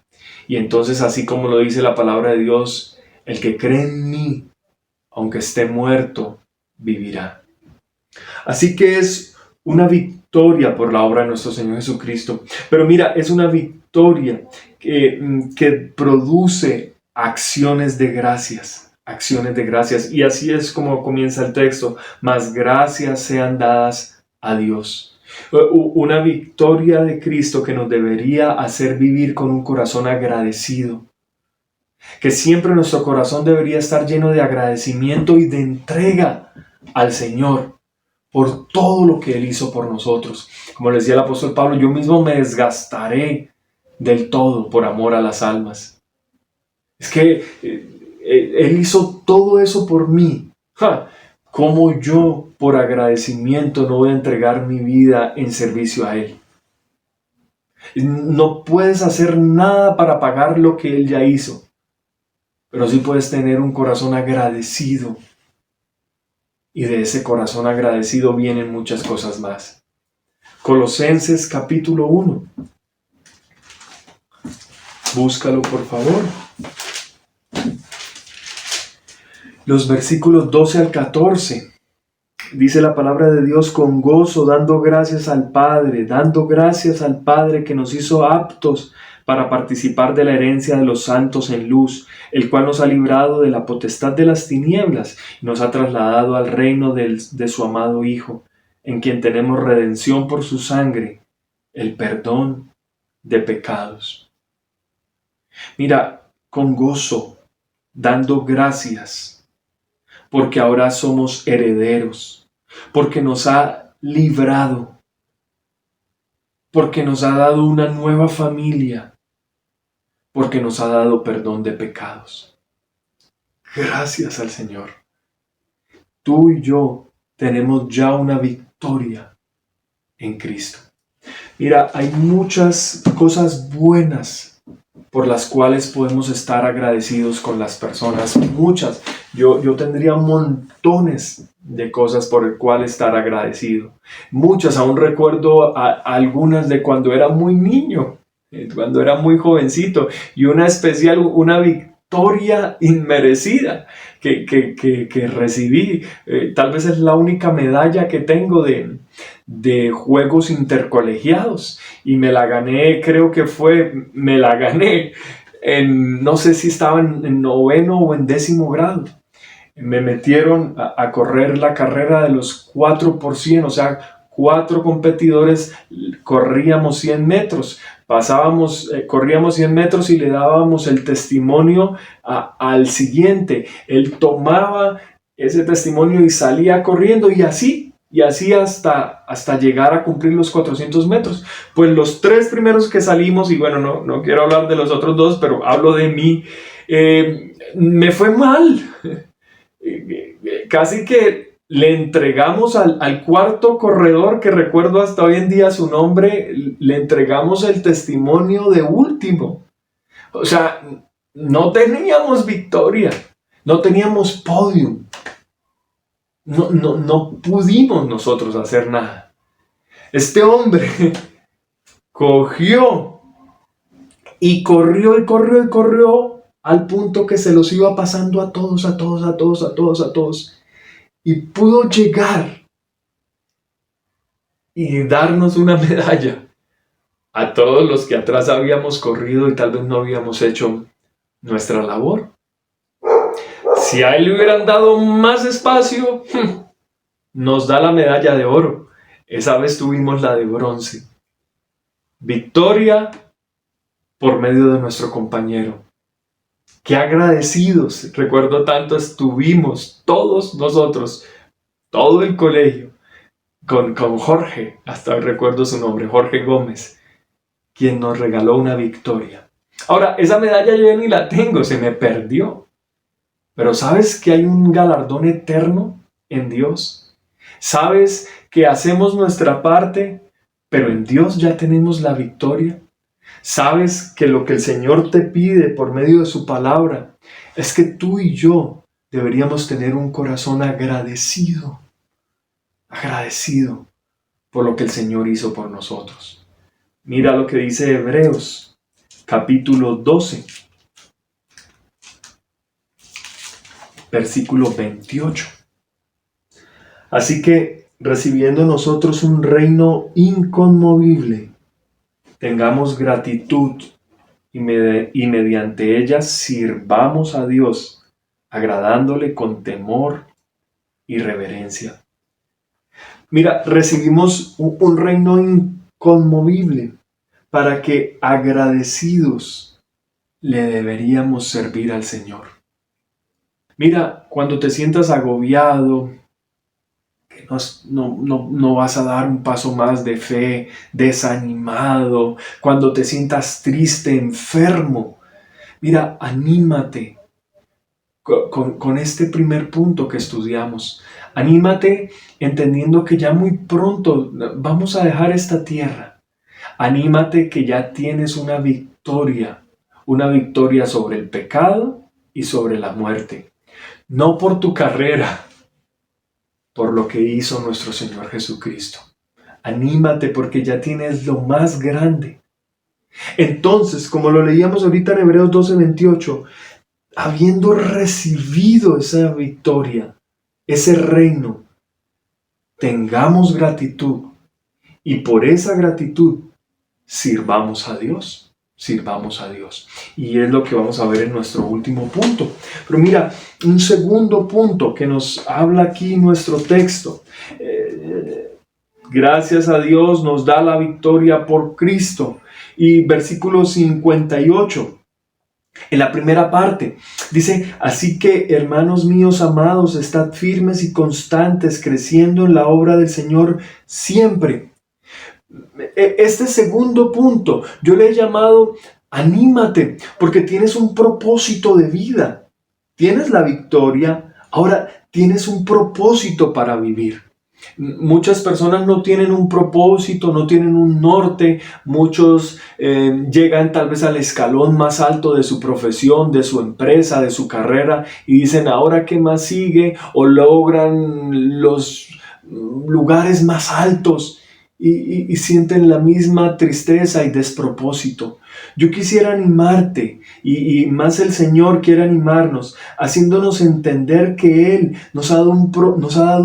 Y entonces, así como lo dice la palabra de Dios, el que cree en mí, aunque esté muerto, vivirá. Así que es una victoria por la obra de nuestro Señor Jesucristo. Pero mira, es una victoria que produce acciones de gracias. Acciones de gracias. Y así es como comienza el texto. Mas gracias sean dadas a Dios. Una victoria de Cristo que nos debería hacer vivir con un corazón agradecido. Que siempre nuestro corazón debería estar lleno de agradecimiento y de entrega al Señor por todo lo que Él hizo por nosotros. Como le decía el apóstol Pablo, yo mismo me desgastaré del todo por amor a las almas. Es que Él hizo todo eso por mí. ¿Cómo yo, por agradecimiento, no voy a entregar mi vida en servicio a Él? No puedes hacer nada para pagar lo que Él ya hizo, pero sí puedes tener un corazón agradecido. Y de ese corazón agradecido vienen muchas cosas más. Colosenses capítulo 1. Búscalo, por favor. Los versículos 12 al 14. Dice la palabra de Dios: con gozo, dando gracias al Padre que nos hizo aptos para participar de la herencia de los santos en luz, el cual nos ha librado de la potestad de las tinieblas y nos ha trasladado al reino de su amado Hijo, en quien tenemos redención por su sangre, el perdón de pecados. Mira, con gozo, dando gracias, porque ahora somos herederos, porque nos ha librado, porque nos ha dado una nueva familia, porque nos ha dado perdón de pecados. Gracias al Señor. Tú y yo tenemos ya una victoria en Cristo. Mira, hay muchas cosas buenas por las cuales podemos estar agradecidos con las personas. Muchas. Yo tendría montones de cosas por el cual estar agradecido. Muchas, aún recuerdo algunas de cuando era muy niño, cuando era muy jovencito, y una especial, una victoria inmerecida que recibí. Tal vez es la única medalla que tengo de juegos intercolegiados, y me la gané, no sé si estaba en noveno o en 10º grado. Me metieron a correr la carrera de los 4x100, o sea, 4 competidores corríamos 100 metros. Corríamos 100 metros y le dábamos el testimonio al siguiente. Él tomaba ese testimonio y salía corriendo, y así hasta llegar a cumplir los 400 metros. Pues los 3 primeros que salimos, y bueno, no quiero hablar de los otros 2, pero hablo de mí, me fue mal. Casi que le entregamos al cuarto corredor, que recuerdo hasta hoy en día su nombre, le entregamos el testimonio de último. O sea, no teníamos victoria, no teníamos podium, no pudimos nosotros hacer nada. Este hombre cogió y corrió al punto que se los iba pasando a todos, y pudo llegar y darnos una medalla a todos los que atrás habíamos corrido y tal vez no habíamos hecho nuestra labor. Si a él le hubieran dado más espacio, nos da la medalla de oro. Esa vez tuvimos la de bronce. Victoria por medio de nuestro compañero. Qué agradecidos, recuerdo tanto, estuvimos todos nosotros, todo el colegio, con Jorge, hasta hoy recuerdo su nombre, Jorge Gómez, quien nos regaló una victoria. Ahora, esa medalla yo ya ni la tengo, se me perdió. Pero ¿sabes que hay un galardón eterno en Dios? ¿Sabes que hacemos nuestra parte, pero en Dios ya tenemos la victoria? ¿Sabes que lo que el Señor te pide por medio de su palabra es que tú y yo deberíamos tener un corazón agradecido por lo que el Señor hizo por nosotros? Mira lo que dice Hebreos, capítulo 12, versículo 28. Así que, recibiendo nosotros un reino inconmovible, tengamos gratitud y mediante ella sirvamos a Dios, agradándole con temor y reverencia. Mira, recibimos un reino inconmovible para que agradecidos le deberíamos servir al Señor. Mira, cuando te sientas agobiado, que no vas a dar un paso más de fe, desanimado, cuando te sientas triste, enfermo, mira, anímate con este primer punto que estudiamos. Anímate entendiendo que ya muy pronto vamos a dejar esta tierra. Anímate que ya tienes una victoria sobre el pecado y sobre la muerte. No por tu carrera, por lo que hizo nuestro Señor Jesucristo. Anímate porque ya tienes lo más grande. Entonces, como lo leíamos ahorita en Hebreos 12:28, habiendo recibido esa victoria, ese reino, tengamos gratitud y por esa gratitud sirvamos a Dios. Sirvamos a Dios. Y es lo que vamos a ver en nuestro último punto. Pero mira, un segundo punto que nos habla aquí nuestro texto. Gracias a Dios nos da la victoria por Cristo. Y versículo 58. En la primera parte dice: así que, hermanos míos amados, estad firmes y constantes, creciendo en la obra del Señor siempre. Este segundo punto yo le he llamado anímate, porque tienes un propósito de vida. Tienes la victoria, ahora tienes un propósito para vivir. Muchas personas no tienen un propósito, no tienen un norte. Muchos llegan tal vez al escalón más alto de su profesión, de su empresa, de su carrera y dicen: ¿ahora qué más sigue? O logran los lugares más altos y sienten la misma tristeza y despropósito. Yo quisiera animarte y más el Señor quiere animarnos, haciéndonos entender que Él nos ha dado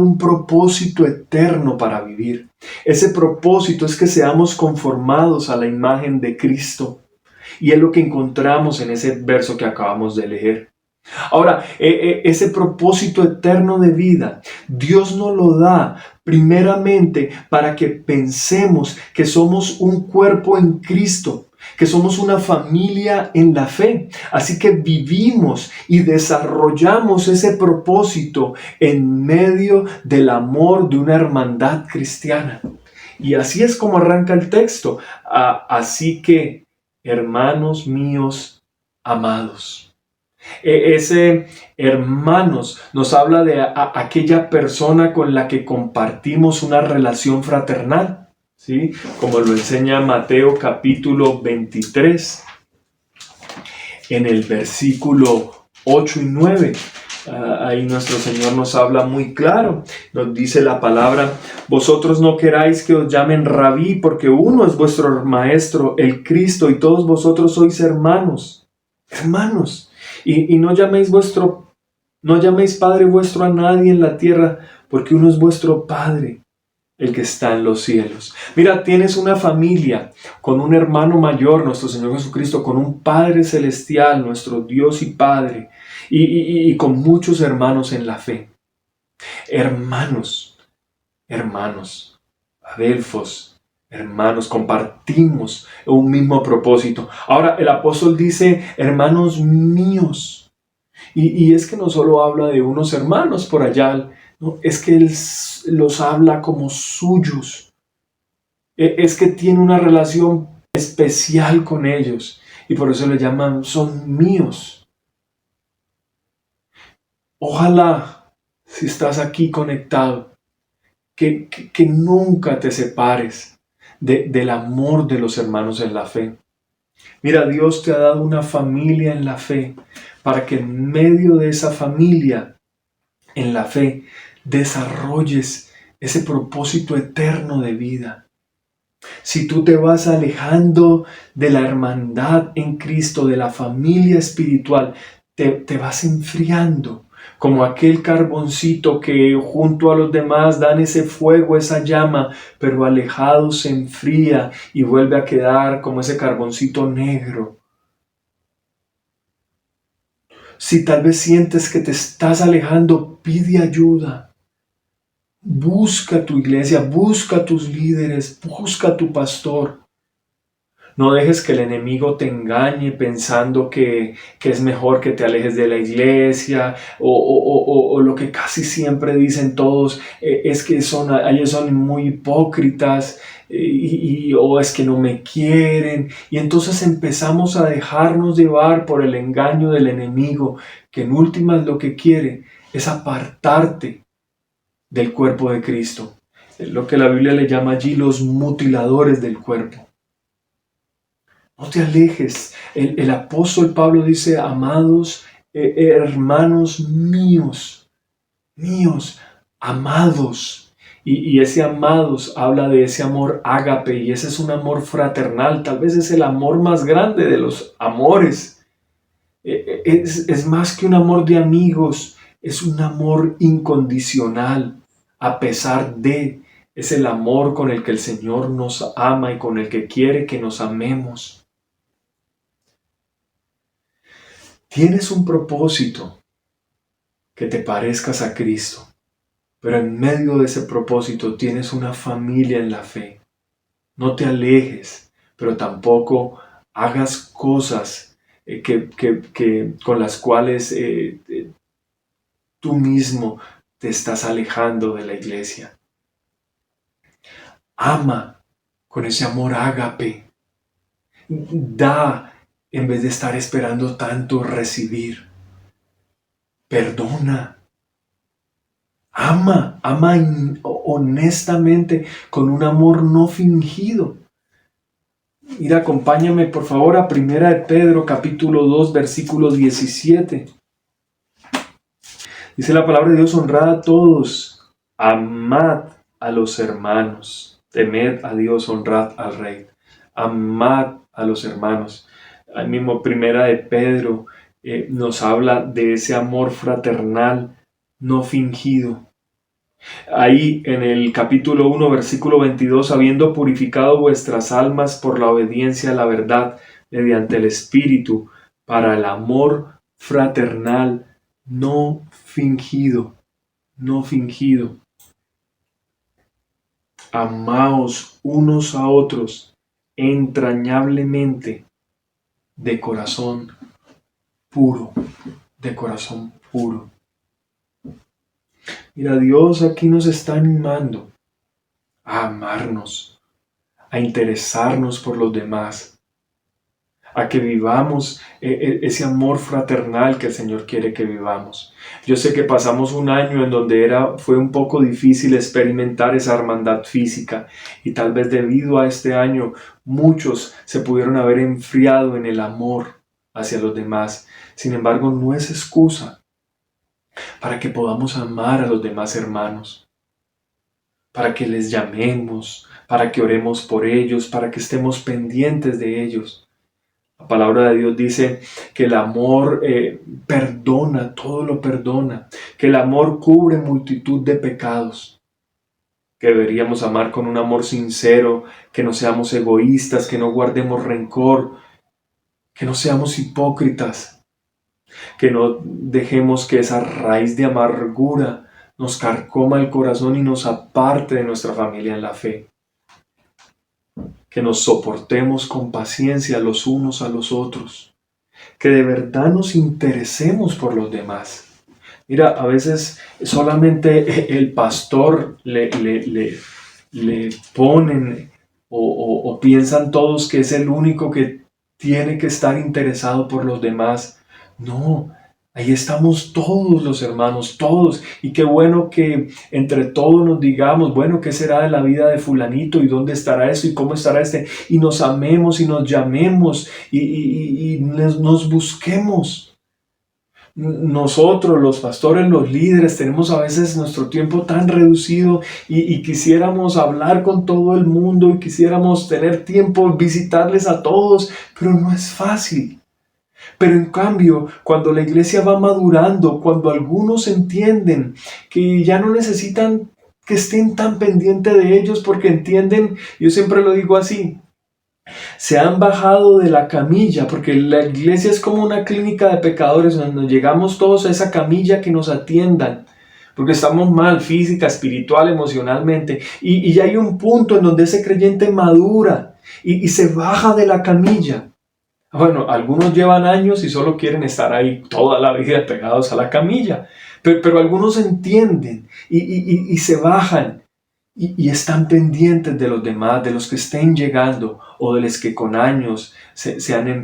un propósito eterno para vivir. Ese propósito es que seamos conformados a la imagen de Cristo. Y es lo que encontramos en ese verso que acabamos de leer. Ahora, ese propósito eterno de vida, Dios nos lo da primeramente para que pensemos que somos un cuerpo en Cristo, que somos una familia en la fe. Así que vivimos y desarrollamos ese propósito en medio del amor de una hermandad cristiana. Y así es como arranca el texto. Así que, hermanos míos amados. Ese hermanos nos habla de aquella persona con la que compartimos una relación fraternal, ¿sí? Como lo enseña Mateo capítulo 23, en el versículo 8 y 9. Ahí nuestro Señor nos habla muy claro. Nos dice la palabra: vosotros no queráis que os llamen rabí, porque uno es vuestro maestro, el Cristo, y todos vosotros sois hermanos. Hermanos. Y no llaméis Padre vuestro a nadie en la tierra, porque uno es vuestro Padre, el que está en los cielos. Mira, tienes una familia con un hermano mayor, nuestro Señor Jesucristo, con un Padre celestial, nuestro Dios y Padre, y con muchos hermanos en la fe. Hermanos, adelfos, hermanos, compartimos un mismo propósito. Ahora el apóstol dice: hermanos míos. Y es que no solo habla de unos hermanos por allá, no, es que él los habla como suyos. Es que tiene una relación especial con ellos y por eso le llaman: son míos. Ojalá, si estás aquí conectado, que nunca te separes del amor de los hermanos en la fe. Mira, Dios te ha dado una familia en la fe para que en medio de esa familia en la fe desarrolles ese propósito eterno de vida. si tú te vas alejando de la hermandad en Cristo, de la familia espiritual, te vas enfriando, como aquel carboncito que junto a los demás dan ese fuego, esa llama, pero alejado se enfría y vuelve a quedar como ese carboncito negro. Si tal vez sientes que te estás alejando, pide ayuda. Busca tu iglesia, busca tus líderes, busca tu pastor. No dejes que el enemigo te engañe pensando que es mejor que te alejes de la iglesia o lo que casi siempre dicen todos es que ellos son muy hipócritas o es que no me quieren. Y entonces empezamos a dejarnos llevar por el engaño del enemigo, que en últimas lo que quiere es apartarte del cuerpo de Cristo. Es lo que la Biblia le llama allí los mutiladores del cuerpo. No te alejes. El apóstol Pablo dice, amados hermanos míos, amados. Y ese amados habla de ese amor ágape, y ese es un amor fraternal. Tal vez es el amor más grande de los amores. Es más que un amor de amigos, es un amor incondicional, a pesar de. Es el amor con el que el Señor nos ama y con el que quiere que nos amemos. Tienes un propósito, que te parezcas a Cristo, pero en medio de ese propósito tienes una familia en la fe. No te alejes, pero tampoco hagas cosas con las cuales tú mismo te estás alejando de la iglesia. Ama con ese amor ágape. Da en vez de estar esperando tanto recibir. Perdona. Ama honestamente con un amor no fingido. Mira, acompáñame por favor a 1 de Pedro capítulo 2 versículo 17. Dice la palabra de Dios: honrad a todos, amad a los hermanos, temed a Dios, honrad al Rey. Amad a los hermanos. Ahí mismo 1 de Pedro nos habla de ese amor fraternal no fingido. Ahí en el capítulo 1 versículo 22, habiendo purificado vuestras almas por la obediencia a la verdad mediante el Espíritu, para el amor fraternal no fingido. Amaos unos a otros entrañablemente, de corazón puro. Mira, Dios aquí nos está animando a amarnos, a interesarnos por los demás, a que vivamos ese amor fraternal que el Señor quiere que vivamos. Yo sé que pasamos un año en donde fue un poco difícil experimentar esa hermandad física, y tal vez debido a este año muchos se pudieron haber enfriado en el amor hacia los demás. Sin embargo, no es excusa para que podamos amar a los demás hermanos, para que les llamemos, para que oremos por ellos, para que estemos pendientes de ellos. La palabra de Dios dice que el amor perdona, todo lo perdona, que el amor cubre multitud de pecados, que deberíamos amar con un amor sincero, que no seamos egoístas, que no guardemos rencor, que no seamos hipócritas, que no dejemos que esa raíz de amargura nos carcoma el corazón y nos aparte de nuestra familia en la fe. Que nos soportemos con paciencia los unos a los otros. Que de verdad nos interesemos por los demás. Mira, a veces solamente el pastor le ponen o piensan todos que es el único que tiene que estar interesado por los demás. No, ahí estamos todos los hermanos, todos. Y qué bueno que entre todos nos digamos, bueno, ¿qué será de la vida de fulanito? ¿Y dónde estará esto? ¿Y cómo estará este? Y nos amemos y nos llamemos y nos busquemos. nosotros, los pastores, los líderes, tenemos a veces nuestro tiempo tan reducido y quisiéramos hablar con todo el mundo y quisiéramos tener tiempo, visitarles a todos, pero no es fácil. Pero en cambio, cuando la iglesia va madurando, cuando algunos entienden que ya no necesitan que estén tan pendientes de ellos porque entienden, yo siempre lo digo así, se han bajado de la camilla, porque la iglesia es como una clínica de pecadores donde llegamos todos a esa camilla que nos atiendan, porque estamos mal física, espiritual, emocionalmente, y ya hay un punto en donde ese creyente madura y se baja de la camilla. Bueno, algunos llevan años y solo quieren estar ahí toda la vida pegados a la camilla, pero algunos entienden y se bajan y están pendientes de los demás, de los que estén llegando o de los que con años se han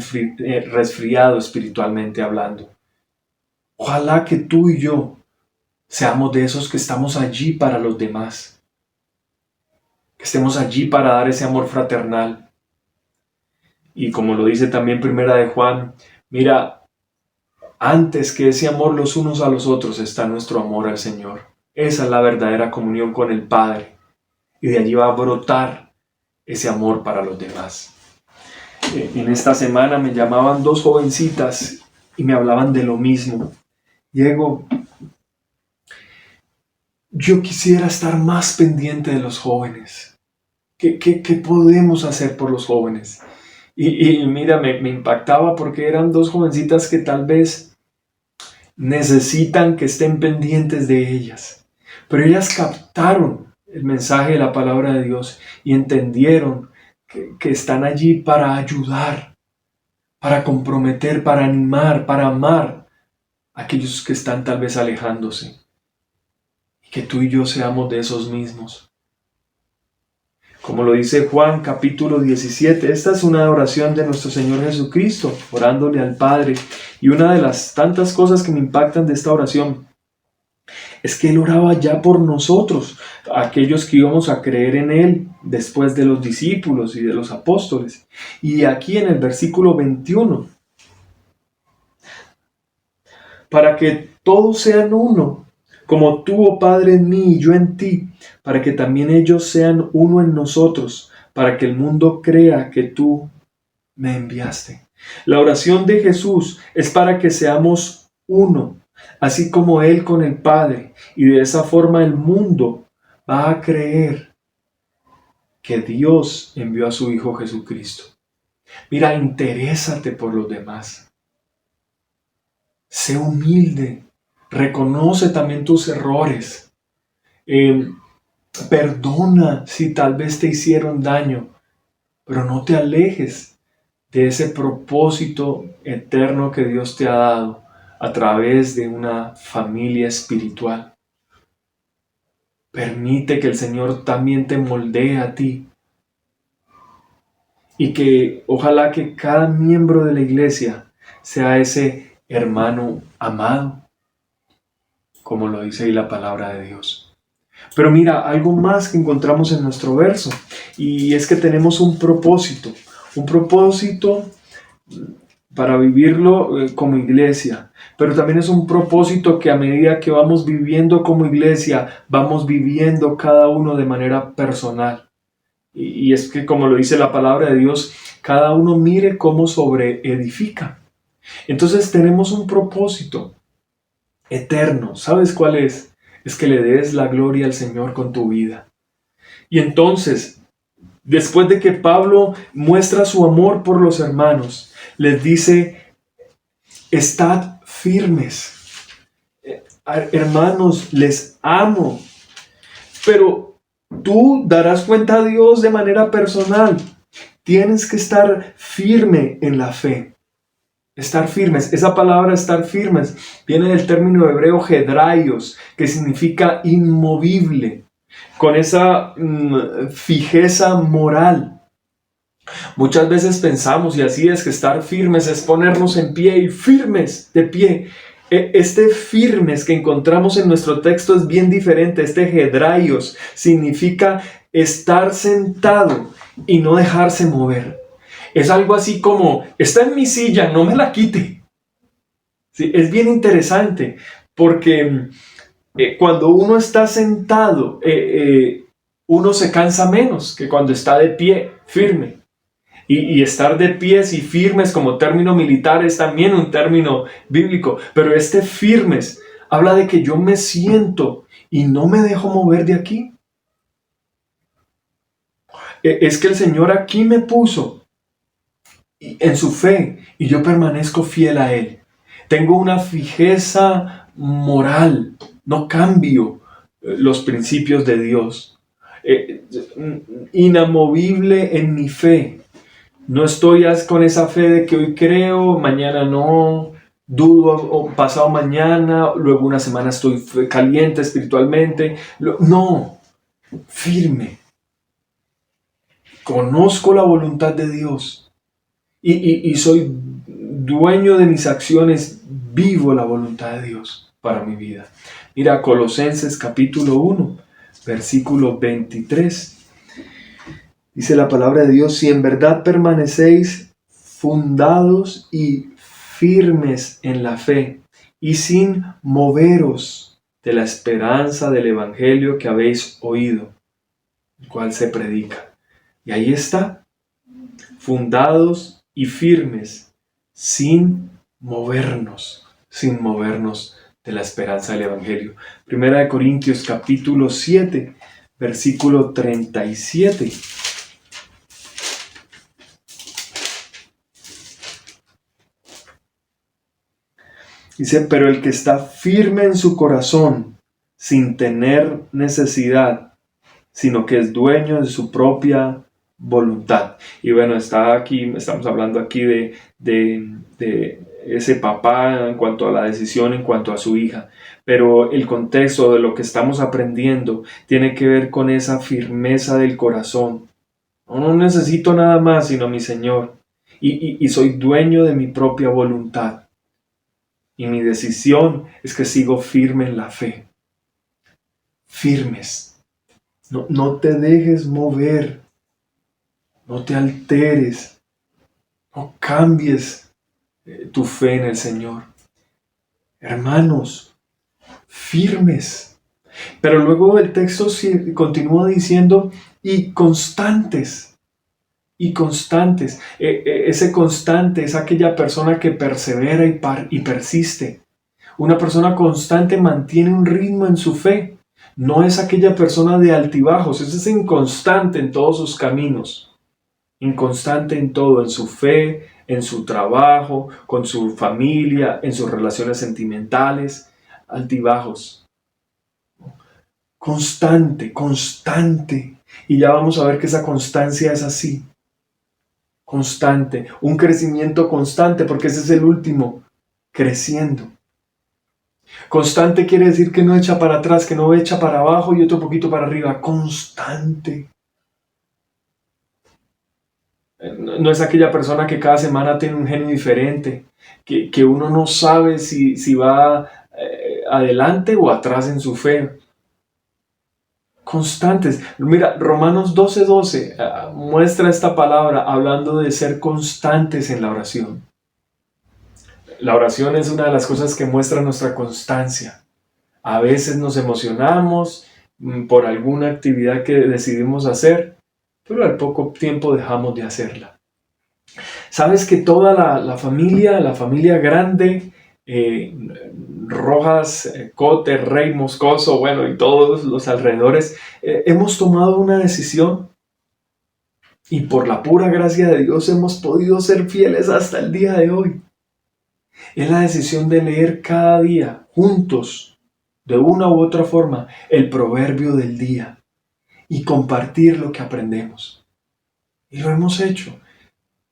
resfriado espiritualmente hablando. Ojalá que tú y yo seamos de esos que estamos allí para los demás, que estemos allí para dar ese amor fraternal. Y como lo dice también Primera de Juan, mira, antes que ese amor los unos a los otros está nuestro amor al Señor. Esa es la verdadera comunión con el Padre. Y de allí va a brotar ese amor para los demás. En esta semana me llamaban 2 jovencitas y me hablaban de lo mismo. Diego, yo quisiera estar más pendiente de los jóvenes. ¿Qué podemos hacer por los jóvenes? Y mira, me impactaba porque eran 2 jovencitas que tal vez necesitan que estén pendientes de ellas. Pero ellas captaron el mensaje de la palabra de Dios y entendieron que están allí para ayudar, para comprometer, para animar, para amar a aquellos que están tal vez alejándose. Y que tú y yo seamos de esos mismos. Como lo dice Juan capítulo 17, esta es una oración de nuestro Señor Jesucristo, orándole al Padre. Y una de las tantas cosas que me impactan de esta oración es que Él oraba ya por nosotros, aquellos que íbamos a creer en Él después de los discípulos y de los apóstoles. Y aquí en el versículo 21, para que todos sean uno, como tú, oh Padre, en mí y yo en ti, para que también ellos sean uno en nosotros, para que el mundo crea que tú me enviaste. La oración de Jesús es para que seamos uno, así como Él con el Padre, y de esa forma el mundo va a creer que Dios envió a su Hijo Jesucristo. Mira, interésate por los demás. Sé humilde. Reconoce también tus errores. Perdona si tal vez te hicieron daño, pero no te alejes de ese propósito eterno que Dios te ha dado a través de una familia espiritual. Permite que el Señor también te moldee a ti y que ojalá que cada miembro de la iglesia sea ese hermano amado, como lo dice ahí la palabra de Dios. Pero mira, algo más que encontramos en nuestro verso, y es que tenemos un propósito para vivirlo como iglesia, pero también es un propósito que a medida que vamos viviendo como iglesia, vamos viviendo cada uno de manera personal. Y es que, como lo dice la palabra de Dios, cada uno mire cómo sobreedifica. Entonces tenemos un propósito eterno. ¿Sabes cuál es? Es que le des la gloria al Señor con tu vida. Y entonces, después de que Pablo muestra su amor por los hermanos, les dice, estad firmes. Hermanos, les amo. Pero tú darás cuenta a Dios de manera personal. Tienes que estar firme en la fe. Estar firmes, esa palabra estar firmes viene del término hebreo hedraios, que significa inmovible, con esa fijeza moral. Muchas veces pensamos, y así es, que estar firmes es ponernos en pie y firmes de pie. Este firmes que encontramos en nuestro texto es bien diferente. Este hedraios significa estar sentado y no dejarse mover. Es algo así como, está en mi silla, no me la quite. ¿Sí? Es bien interesante porque cuando uno está sentado, uno se cansa menos que cuando está de pie, firme. Y estar de pies y firmes como término militar es también un término bíblico. Pero este firmes habla de que yo me siento y no me dejo mover de aquí. Es que el Señor aquí me puso en su fe y yo permanezco fiel a Él. Tengo una fijeza moral, no cambio los principios de Dios. Inamovible en mi fe. No estoy con esa fe de que hoy creo, mañana no, dudo o pasado mañana, luego una semana estoy caliente espiritualmente. No, firme. Conozco la voluntad de Dios y soy dueño de mis acciones, vivo la voluntad de Dios para mi vida. Mira, Colosenses capítulo 1, versículo 23. Dice la palabra de Dios: si en verdad permanecéis fundados y firmes en la fe y sin moveros de la esperanza del evangelio que habéis oído, el cual se predica. Y ahí está, fundados y firmes, sin movernos de la esperanza del evangelio. Primera de Corintios capítulo 7, versículo 37. Dice: pero el que está firme en su corazón, sin tener necesidad, sino que es dueño de su propia voluntad. Y bueno, estamos hablando aquí de ese papá en cuanto a la decisión, en cuanto a su hija. Pero el contexto de lo que estamos aprendiendo tiene que ver con esa firmeza del corazón. No necesito nada más sino mi Señor. Y soy dueño de mi propia voluntad. Y mi decisión es que sigo firme en la fe. Firmes. No te dejes mover. No te alteres. No cambies tu fe en el Señor. Hermanos, firmes. Pero luego el texto continúa diciendo: y constantes. Y constantes. Ese constante es aquella persona que persevera y persiste. Una persona constante mantiene un ritmo en su fe. No es aquella persona de altibajos. Es inconstante en todos sus caminos. Inconstante en todo, en su fe, en su trabajo, con su familia, en sus relaciones sentimentales. Altibajos. Constante. Y ya vamos a ver que esa constancia es así. Constante, un crecimiento constante, porque ese es el último, creciendo. Constante quiere decir que no echa para atrás, que no echa para abajo y otro poquito para arriba. Constante. No es aquella persona que cada semana tiene un genio diferente, que uno no sabe si va adelante o atrás en su fe. Constantes. Mira, Romanos 12:12 muestra esta palabra hablando de ser constantes en la oración. La oración es una de las cosas que muestra nuestra constancia. A veces nos emocionamos por alguna actividad que decidimos hacer, pero al poco tiempo dejamos de hacerla. ¿Sabes que toda la familia grande, Rojas, Cote, Rey, Moscoso, bueno, y todos los alrededores, hemos tomado una decisión y por la pura gracia de Dios hemos podido ser fieles hasta el día de hoy? Es la decisión de leer cada día, juntos, de una u otra forma, el proverbio del día y compartir lo que aprendemos. Y lo hemos hecho.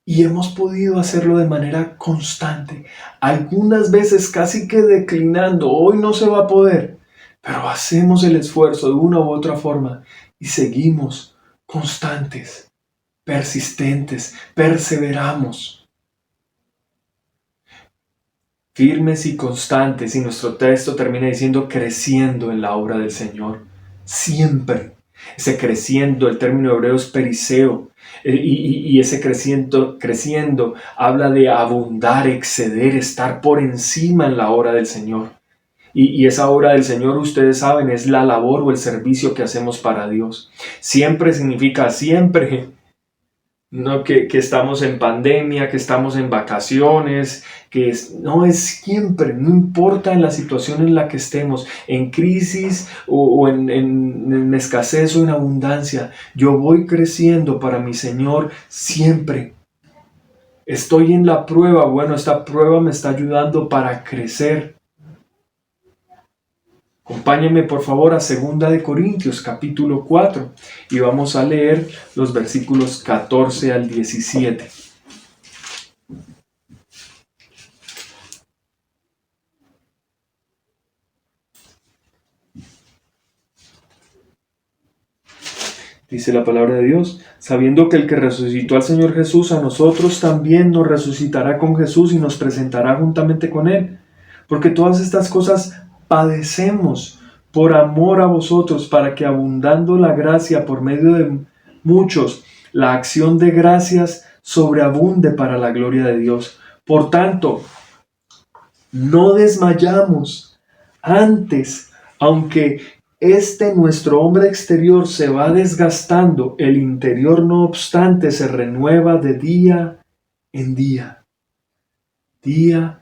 Y hemos podido hacerlo de manera constante. Algunas veces casi que declinando. Hoy no se va a poder. Pero hacemos el esfuerzo de una u otra forma. Y seguimos constantes, persistentes, perseveramos. Firmes y constantes. Y nuestro texto termina diciendo creciendo en la obra del Señor. Siempre. Ese creciendo, el término hebreo es periseo, y ese creciendo habla de abundar, exceder, estar por encima en la obra del Señor. Y esa obra del Señor, ustedes saben, es la labor o el servicio que hacemos para Dios. Siempre significa siempre. No que estamos en pandemia, que estamos en vacaciones, no es siempre, no importa en la situación en la que estemos, en crisis o en escasez o en abundancia, yo voy creciendo para mi Señor siempre. Estoy en la prueba, bueno, esta prueba me está ayudando para crecer. Acompáñenme por favor a 2 de Corintios capítulo 4 y vamos a leer los versículos 14 al 17. Dice la palabra de Dios, sabiendo que el que resucitó al Señor Jesús a nosotros también nos resucitará con Jesús y nos presentará juntamente con Él. Porque todas estas cosas padecemos por amor a vosotros, para que abundando la gracia por medio de muchos, la acción de gracias sobreabunde para la gloria de Dios. Por tanto, no desmayamos. Antes, aunque nuestro hombre exterior se va desgastando, el interior no obstante se renueva de día en día. Día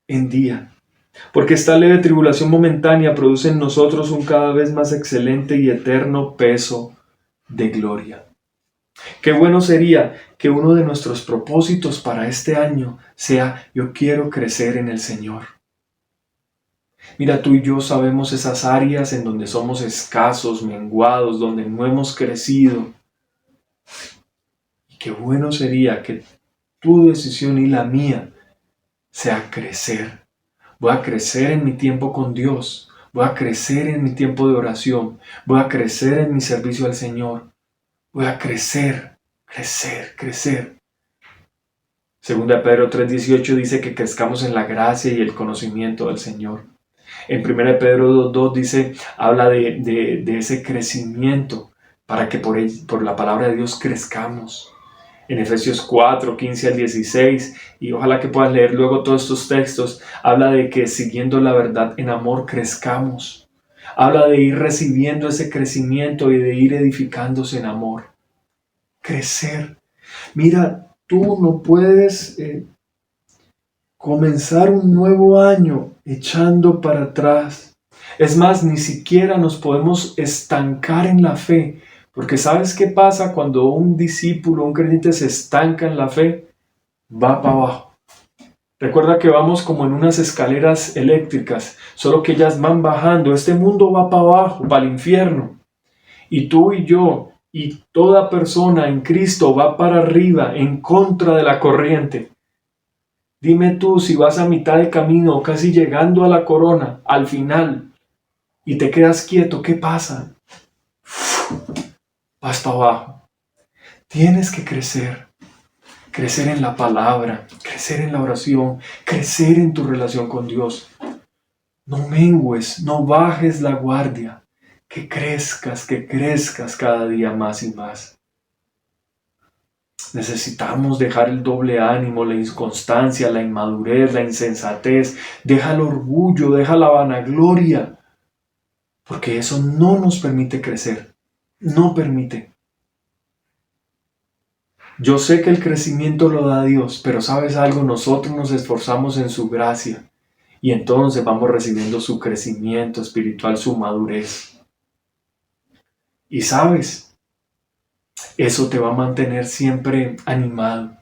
en día. Porque esta leve tribulación momentánea produce en nosotros un cada vez más excelente y eterno peso de gloria. Qué bueno sería que uno de nuestros propósitos para este año sea: yo quiero crecer en el Señor. Mira, tú y yo sabemos esas áreas en donde somos escasos, menguados, donde no hemos crecido. Y qué bueno sería que tu decisión y la mía sea crecer. Voy a crecer en mi tiempo con Dios. Voy a crecer en mi tiempo de oración. Voy a crecer en mi servicio al Señor. Voy a crecer. 2 Pedro 3:18 dice que crezcamos en la gracia y el conocimiento del Señor. En 1 Pedro 2:2 dice, habla de ese crecimiento para que por la palabra de Dios crezcamos. En Efesios 4:15 al 16, y ojalá que puedas leer luego todos estos textos, habla de que siguiendo la verdad en amor crezcamos. Habla de ir recibiendo ese crecimiento y de ir edificándose en amor. Crecer. Mira, tú no puedes comenzar un nuevo año echando para atrás. Es más, ni siquiera nos podemos estancar en la fe. Porque ¿sabes qué pasa cuando un discípulo, un creyente se estanca en la fe? Va para abajo. Recuerda que vamos como en unas escaleras eléctricas, solo que ellas van bajando. Este mundo va para abajo, para el infierno. Y tú y yo, y toda persona en Cristo va para arriba, en contra de la corriente. Dime tú, si vas a mitad de camino, casi llegando a la corona, al final, y te quedas quieto, ¿qué pasa? Vas para abajo. Tienes que crecer en la palabra, crecer en la oración, crecer en tu relación con Dios. No mengues, no bajes la guardia, que crezcas cada día más y más. Necesitamos dejar el doble ánimo, la inconstancia, la inmadurez, la insensatez, deja el orgullo, deja la vanagloria, porque eso no nos permite crecer. No permite. Yo sé que el crecimiento lo da Dios, pero ¿sabes algo? Nosotros nos esforzamos en su gracia y entonces vamos recibiendo su crecimiento espiritual, su madurez. Y ¿sabes? Eso te va a mantener siempre animado.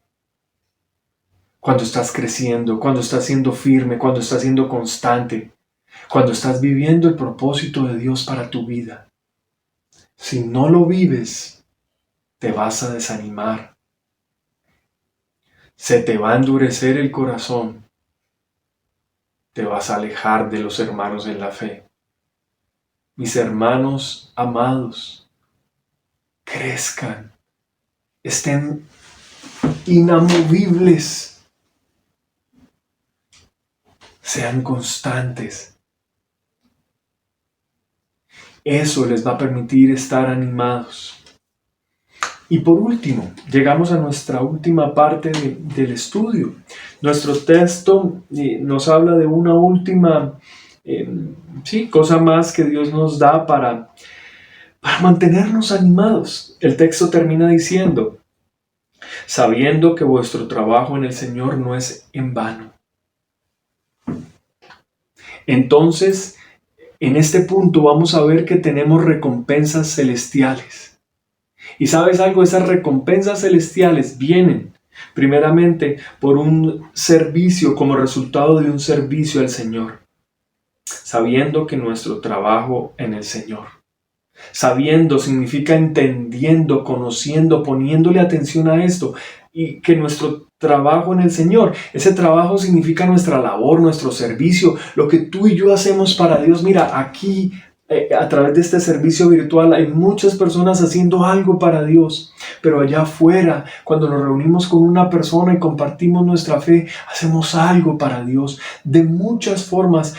Cuando estás creciendo, cuando estás siendo firme, cuando estás siendo constante, cuando estás viviendo el propósito de Dios para tu vida. Si no lo vives, te vas a desanimar. Se te va a endurecer el corazón. Te vas a alejar de los hermanos en la fe. Mis hermanos amados, crezcan, estén inamovibles, sean constantes. Eso les va a permitir estar animados. Y por último, llegamos a nuestra última parte del estudio. Nuestro texto nos habla de una última cosa más que Dios nos da para mantenernos animados. El texto termina diciendo: sabiendo que vuestro trabajo en el Señor no es en vano. Entonces, en este punto vamos a ver que tenemos recompensas celestiales. Y ¿sabes algo? Esas recompensas celestiales vienen primeramente por un servicio, como resultado de un servicio al Señor. Sabiendo que nuestro trabajo en el Señor. Sabiendo significa entendiendo, conociendo, poniéndole atención a esto. Y que nuestro trabajo en el Señor, ese trabajo significa nuestra labor, nuestro servicio, lo que tú y yo hacemos para Dios. Mira, aquí a través de este servicio virtual hay muchas personas haciendo algo para Dios, pero allá afuera, cuando nos reunimos con una persona y compartimos nuestra fe, hacemos algo para Dios. De muchas formas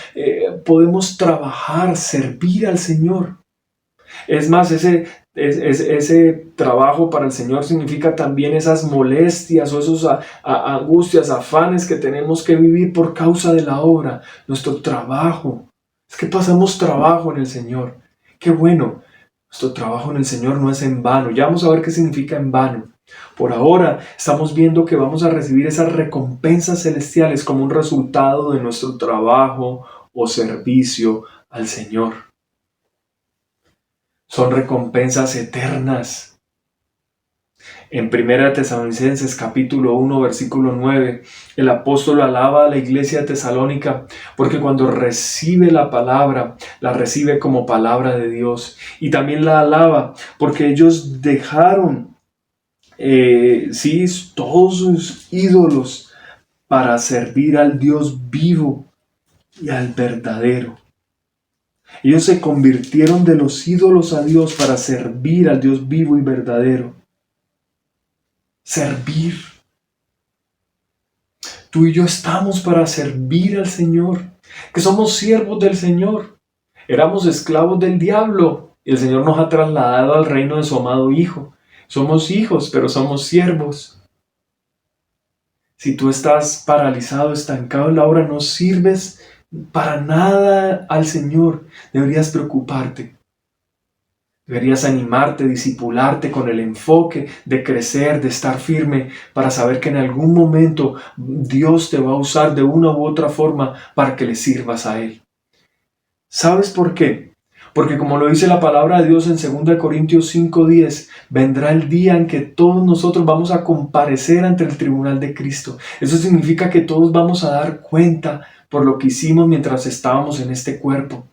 podemos trabajar, servir al Señor. Es más, ese trabajo para el Señor significa también esas molestias o esas angustias, afanes que tenemos que vivir por causa de la obra, nuestro trabajo. Es que pasamos trabajo en el Señor. Qué bueno. Nuestro trabajo en el Señor no es en vano. Ya vamos a ver qué significa en vano. Por ahora estamos viendo que vamos a recibir esas recompensas celestiales como un resultado de nuestro trabajo o servicio al Señor. Son recompensas eternas. En 1 Tesalonicenses capítulo 1 versículo 9, el apóstol alaba a la iglesia de Tesalónica porque cuando recibe la palabra, la recibe como palabra de Dios. Y también la alaba porque ellos dejaron todos sus ídolos para servir al Dios vivo y al verdadero. Ellos se convirtieron de los ídolos a Dios para servir al Dios vivo y verdadero. Servir. Tú y yo estamos para servir al Señor, que somos siervos del Señor. Éramos esclavos del diablo y el Señor nos ha trasladado al reino de su amado Hijo. Somos hijos, pero somos siervos. Si tú estás paralizado, estancado en la obra, no sirves para nada al Señor, deberías preocuparte. Deberías animarte, discipularte con el enfoque de crecer, de estar firme, para saber que en algún momento Dios te va a usar de una u otra forma para que le sirvas a Él. ¿Sabes por qué? Porque como lo dice la palabra de Dios en 2 Corintios 5:10, vendrá el día en que todos nosotros vamos a comparecer ante el tribunal de Cristo. Eso significa que todos vamos a dar cuenta por lo que hicimos mientras estábamos en este cuerpo.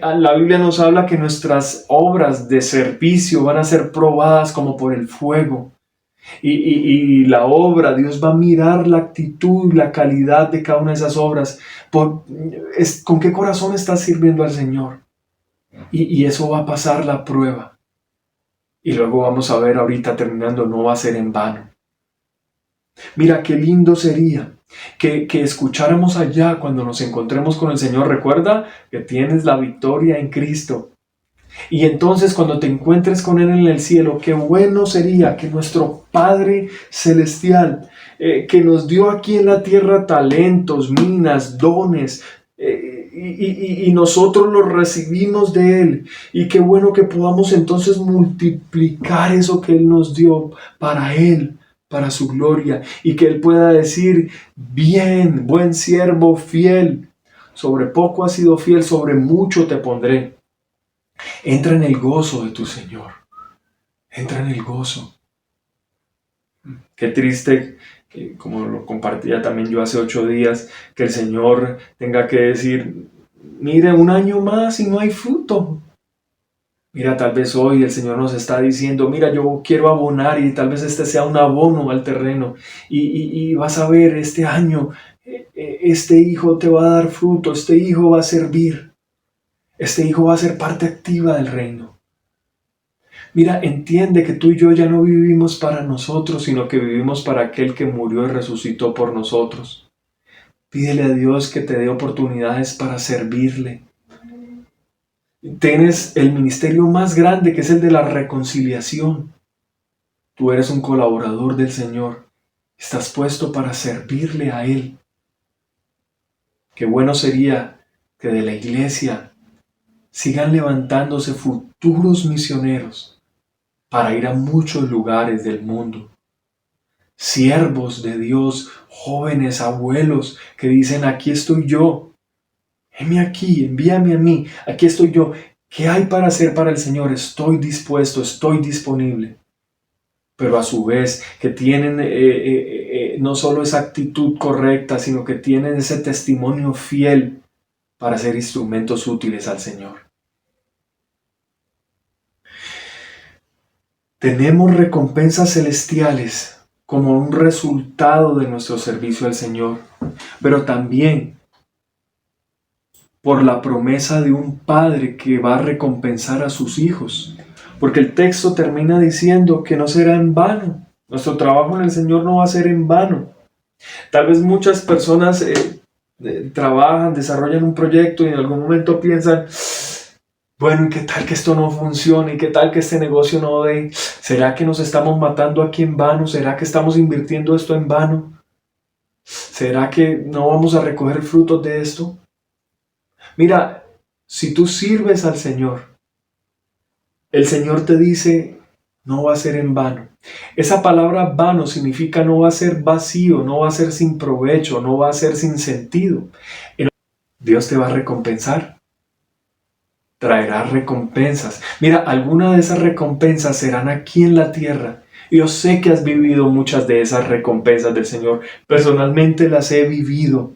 La Biblia nos habla que nuestras obras de servicio van a ser probadas como por el fuego. Y la obra, Dios va a mirar la actitud, la calidad de cada una de esas obras. ¿Con qué corazón estás sirviendo al Señor? Y eso va a pasar la prueba. Y luego vamos a ver ahorita terminando, no va a ser en vano. Mira qué lindo sería que escucháramos allá cuando nos encontremos con el Señor. Recuerda que tienes la victoria en Cristo. Y entonces cuando te encuentres con Él en el cielo, qué bueno sería que nuestro Padre Celestial, que nos dio aquí en la tierra talentos, minas, dones, y nosotros los recibimos de Él. Y qué bueno que podamos entonces multiplicar eso que Él nos dio para Él, para su gloria, y que Él pueda decir: bien, buen siervo fiel, sobre poco has sido fiel, sobre mucho te pondré. Entra en el gozo de tu Señor, entra en el gozo. Qué triste, como lo compartía también yo hace 8 días, que el Señor tenga que decir: mire, 1 año más y no hay fruto. Mira, tal vez hoy el Señor nos está diciendo: mira, yo quiero abonar, y tal vez este sea un abono al terreno. Y vas a ver, este año, este hijo te va a dar fruto, este hijo va a servir. Este hijo va a ser parte activa del reino. Mira, entiende que tú y yo ya no vivimos para nosotros, sino que vivimos para aquel que murió y resucitó por nosotros. Pídele a Dios que te dé oportunidades para servirle. Tienes el ministerio más grande, que es el de la reconciliación. Tú eres un colaborador del Señor. Estás puesto para servirle a Él. Qué bueno sería que de la iglesia sigan levantándose futuros misioneros para ir a muchos lugares del mundo. Siervos de Dios, jóvenes, abuelos, que dicen: aquí estoy yo. Heme aquí, envíame a mí, aquí estoy yo. ¿Qué hay para hacer para el Señor? Estoy dispuesto, estoy disponible. Pero a su vez que tienen no solo esa actitud correcta, sino que tienen ese testimonio fiel para ser instrumentos útiles al Señor. Tenemos recompensas celestiales como un resultado de nuestro servicio al Señor, pero también por la promesa de un padre que va a recompensar a sus hijos. Porque el texto termina diciendo que no será en vano. Nuestro trabajo en el Señor no va a ser en vano. Tal vez muchas personas trabajan, desarrollan un proyecto y en algún momento piensan: bueno, ¿y qué tal que esto no funcione? ¿Y qué tal que este negocio no dé? ¿Será que nos estamos matando aquí en vano? ¿Será que estamos invirtiendo esto en vano? ¿Será que no vamos a recoger frutos de esto? Mira, si tú sirves al Señor, el Señor te dice: no va a ser en vano. Esa palabra vano significa no va a ser vacío, no va a ser sin provecho, no va a ser sin sentido. Dios te va a recompensar. Traerá recompensas. Mira, algunas de esas recompensas serán aquí en la tierra. Yo sé que has vivido muchas de esas recompensas del Señor. Personalmente las he vivido.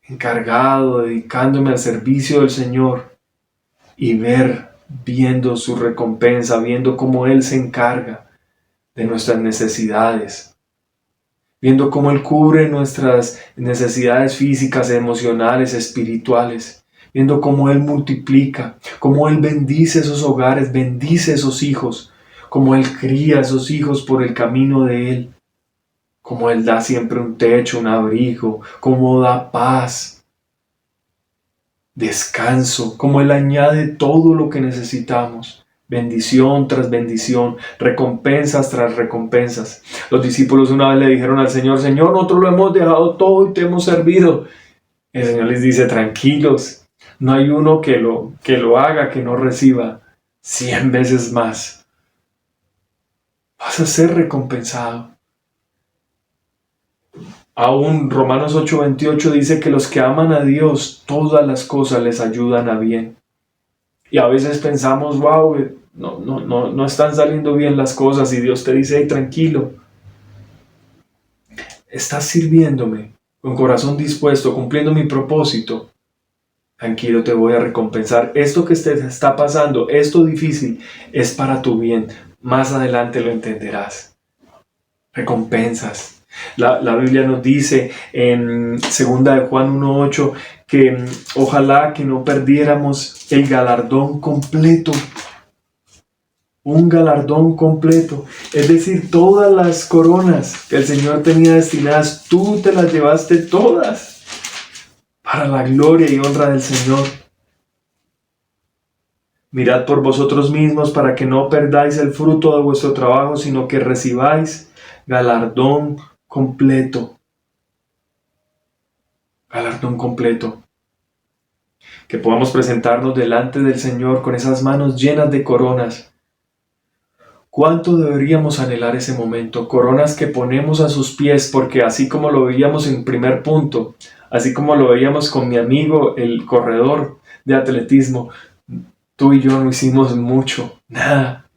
Encargado, dedicándome al servicio del Señor y viendo su recompensa, viendo cómo Él se encarga de nuestras necesidades, viendo cómo Él cubre nuestras necesidades físicas, emocionales, espirituales, viendo cómo Él multiplica, cómo Él bendice esos hogares, bendice esos hijos, cómo Él cría a esos hijos por el camino de Él, cómo Él da siempre un techo, un abrigo, cómo da paz, descanso, cómo Él añade todo lo que necesitamos, bendición tras bendición, recompensas tras recompensas. Los discípulos una vez le dijeron al Señor: Señor, nosotros lo hemos dejado todo y te hemos servido. El Señor les dice: tranquilos, no hay uno que lo haga que no reciba 100 veces más. Vas a ser recompensado. Aún Romanos 8:28 dice que los que aman a Dios, todas las cosas les ayudan a bien. Y a veces pensamos: wow, no están saliendo bien las cosas, y Dios te dice: hey, tranquilo, estás sirviéndome con corazón dispuesto, cumpliendo mi propósito. Tranquilo, te voy a recompensar. Esto que te está pasando, esto difícil, es para tu bien. Más adelante lo entenderás. Recompensas. La Biblia nos dice en 2 de Juan 1:8 que ojalá que no perdiéramos el galardón completo. Un galardón completo. Es decir, todas las coronas que el Señor tenía destinadas, tú te las llevaste todas para la gloria y honra del Señor. Mirad por vosotros mismos para que no perdáis el fruto de vuestro trabajo, sino que recibáis galardón completo. Galardón completo. Que podamos presentarnos delante del Señor con esas manos llenas de coronas. ¿Cuánto deberíamos anhelar ese momento? Coronas que ponemos a sus pies, porque así como lo veíamos en primer punto, así como lo veíamos con mi amigo, el corredor de atletismo, tú y yo no hicimos mucho, nada.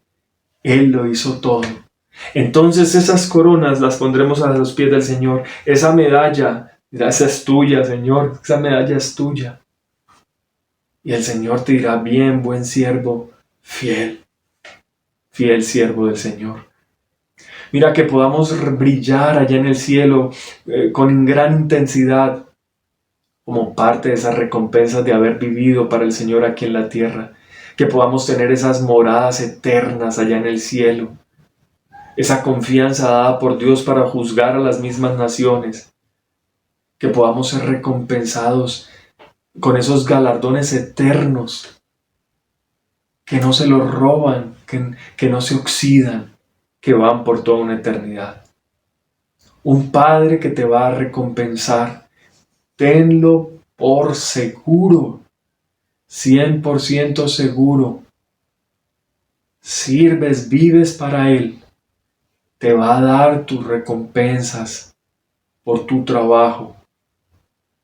Él lo hizo todo. Entonces esas coronas las pondremos a los pies del Señor. Esa medalla, esa es tuya, Señor. Esa medalla es tuya. Y el Señor te dirá: bien, buen siervo, fiel siervo del Señor. Mira, que podamos brillar allá en el cielo con gran intensidad, como parte de esas recompensas de haber vivido para el Señor aquí en la tierra. Que podamos tener esas moradas eternas allá en el cielo. Esa confianza dada por Dios para juzgar a las mismas naciones. Que podamos ser recompensados con esos galardones eternos que no se los roban, que no se oxidan, que van por toda una eternidad. Un Padre que te va a recompensar. Tenlo por seguro, 100% seguro. Sirves, vives para Él. Te va a dar tus recompensas por tu trabajo.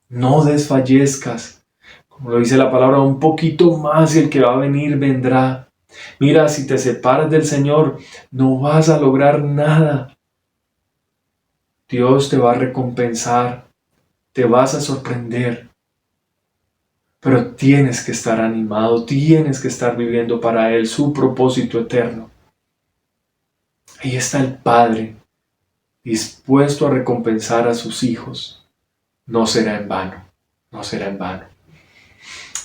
No desfallezcas. Como lo dice la palabra, un poquito más y el que va a venir vendrá. Mira, si te separas del Señor, no vas a lograr nada. Dios te va a recompensar, te vas a sorprender. Pero tienes que estar animado, tienes que estar viviendo para Él su propósito eterno. Ahí está el Padre, dispuesto a recompensar a sus hijos. No será en vano, no será en vano.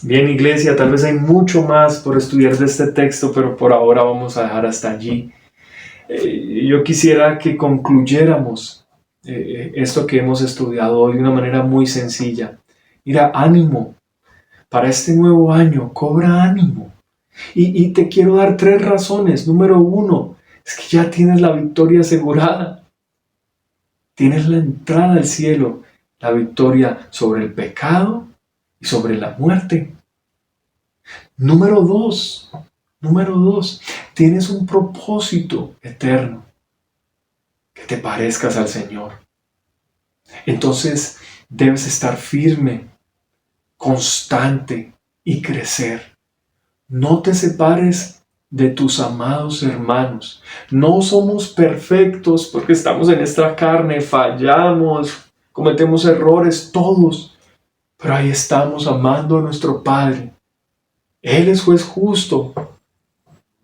Bien, iglesia, tal vez hay mucho más por estudiar de este texto, pero por ahora vamos a dejar hasta allí. Yo quisiera que concluyéramos esto que hemos estudiado hoy de una manera muy sencilla. Mira, ánimo para este nuevo año, cobra ánimo. Y te quiero dar 3 razones. Número 1, es que ya tienes la victoria asegurada. Tienes la entrada al cielo, la victoria sobre el pecado y sobre la muerte. Número 2, tienes un propósito eterno, que te parezcas al Señor. Entonces debes estar firme, constante y crecer. No te separes de tus amados hermanos. No somos perfectos porque estamos en esta carne, fallamos, cometemos errores todos, pero ahí estamos amando a nuestro Padre. Él es juez justo.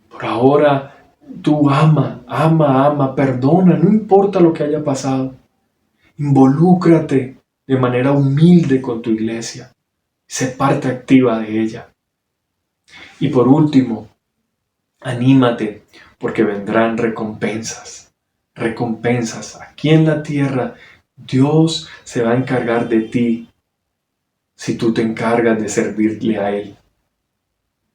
Por ahora, tú ama, perdona, no importa lo que haya pasado. Involúcrate de manera humilde con tu iglesia. Sé parte activa de ella. Y por último, anímate, porque vendrán recompensas. Recompensas. Aquí en la tierra, Dios se va a encargar de ti si tú te encargas de servirle a Él.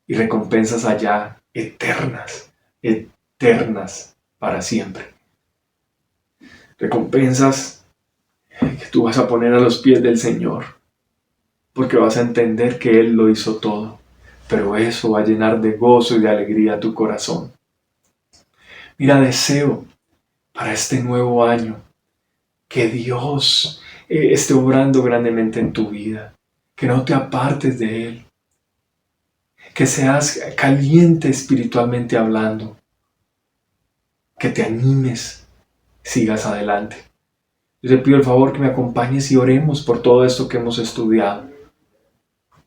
Y recompensas allá eternas, eternas para siempre. Recompensas que tú vas a poner a los pies del Señor, porque vas a entender que Él lo hizo todo. Pero eso va a llenar de gozo y de alegría tu corazón. Mira, deseo para este nuevo año que Dios esté obrando grandemente en tu vida, que no te apartes de Él, que seas caliente espiritualmente hablando, que te animes, sigas adelante. Yo te pido el favor que me acompañes y oremos por todo esto que hemos estudiado.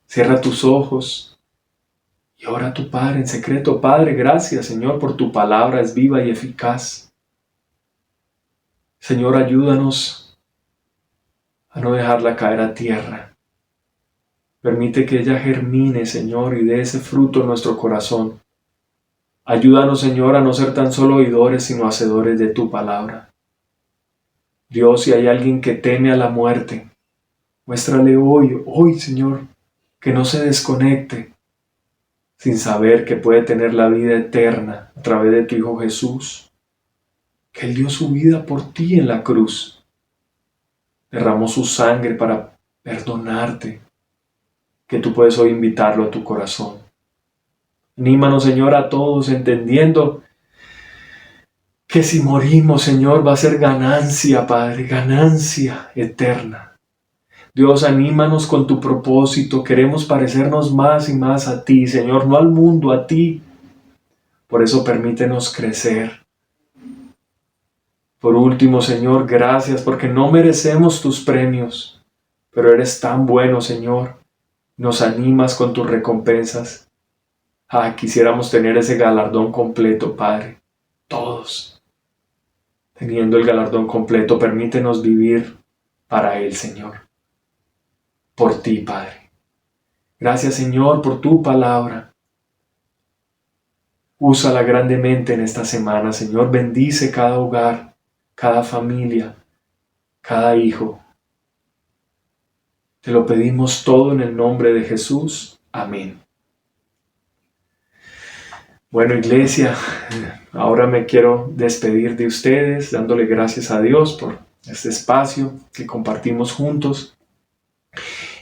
Cierra tus ojos y ora a tu Padre en secreto. Padre, gracias, Señor, por tu palabra, es viva y eficaz. Señor, ayúdanos a no dejarla caer a tierra. Permite que ella germine, Señor, y dé ese fruto en nuestro corazón. Ayúdanos, Señor, a no ser tan solo oidores, sino hacedores de tu palabra. Dios, si hay alguien que teme a la muerte, muéstrale hoy, Señor, que no se desconecte sin saber que puede tener la vida eterna a través de tu Hijo Jesús, que Él dio su vida por ti en la cruz, derramó su sangre para perdonarte, que tú puedes hoy invitarlo a tu corazón. Anímanos, Señor, a todos, entendiendo que si morimos, Señor, va a ser ganancia, Padre, ganancia eterna. Dios, anímanos con tu propósito. Queremos parecernos más y más a ti, Señor, no al mundo, a ti. Por eso permítenos crecer. Por último, Señor, gracias porque no merecemos tus premios, pero eres tan bueno, Señor. Nos animas con tus recompensas. Quisiéramos tener ese galardón completo, Padre. Todos. Teniendo el galardón completo, permítenos vivir para Él, Señor. Por ti, Padre. Gracias, Señor, por tu palabra. Úsala grandemente en esta semana, Señor. Bendice cada hogar, cada familia, cada hijo. Te lo pedimos todo en el nombre de Jesús. Amén. Bueno, iglesia, ahora me quiero despedir de ustedes dándole gracias a Dios por este espacio que compartimos juntos.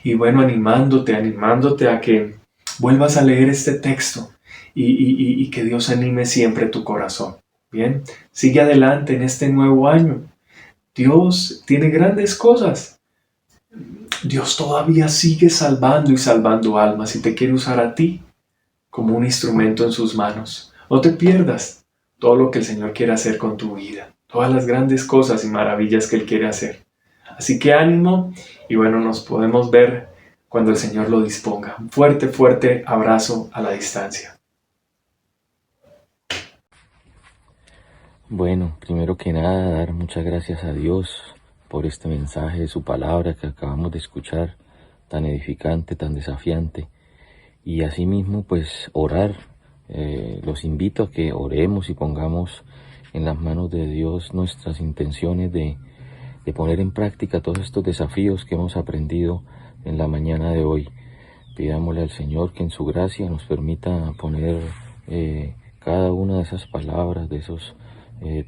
Y bueno, animándote a que vuelvas a leer este texto y que Dios anime siempre tu corazón. Bien, sigue adelante en este nuevo año. Dios tiene grandes cosas. Dios todavía sigue salvando y salvando almas y te quiere usar a ti como un instrumento en sus manos. No te pierdas todo lo que el Señor quiere hacer con tu vida, todas las grandes cosas y maravillas que Él quiere hacer. Así que ánimo y bueno, nos podemos ver cuando el Señor lo disponga. Un fuerte, fuerte abrazo a la distancia. Bueno, primero que nada, dar muchas gracias a Dios por este mensaje de su palabra que acabamos de escuchar, tan edificante, tan desafiante. Y asimismo, pues orar. Los invito a que oremos y pongamos en las manos de Dios nuestras intenciones de poner en práctica todos estos desafíos que hemos aprendido en la mañana de hoy. Pidámosle al Señor que en su gracia nos permita poner cada una de esas palabras, de esos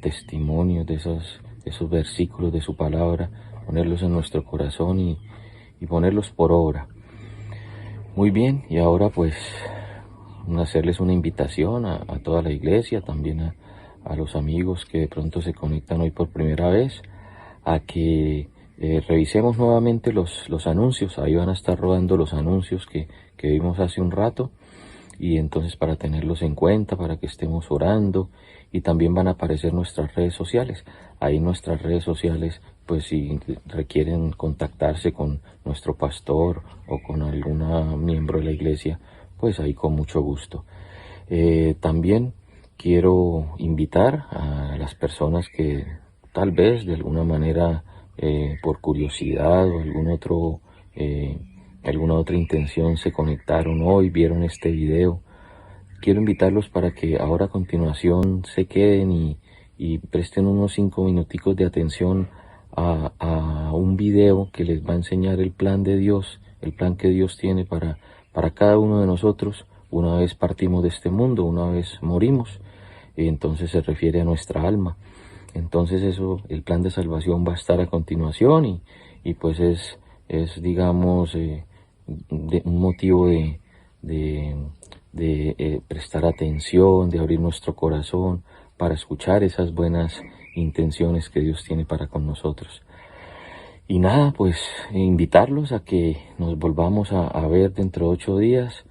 testimonios, de esos versículos de su palabra, ponerlos en nuestro corazón y ponerlos por obra. Muy bien, y ahora pues hacerles una invitación a toda la iglesia, también a los amigos que de pronto se conectan hoy por primera vez, a que revisemos nuevamente los anuncios. Ahí van a estar rodando los anuncios que vimos hace un rato, y entonces para tenerlos en cuenta, para que estemos orando, y también van a aparecer nuestras redes sociales. Ahí nuestras redes sociales, pues si requieren contactarse con nuestro pastor o con algún miembro de la iglesia, pues ahí con mucho gusto. También quiero invitar a las personas que tal vez de alguna manera por curiosidad o alguna otra intención se conectaron hoy, vieron este video. Quiero invitarlos para que ahora a continuación se queden y presten unos 5 minuticos de atención a un video que les va a enseñar el plan de Dios, el plan que Dios tiene para cada uno de nosotros. Una vez partimos de este mundo, una vez morimos, y entonces se refiere a nuestra alma. Entonces el plan de salvación va a estar a continuación y pues es digamos un motivo de prestar atención, de abrir nuestro corazón para escuchar esas buenas intenciones que Dios tiene para con nosotros. Y nada, pues invitarlos a que nos volvamos a ver dentro de 8 días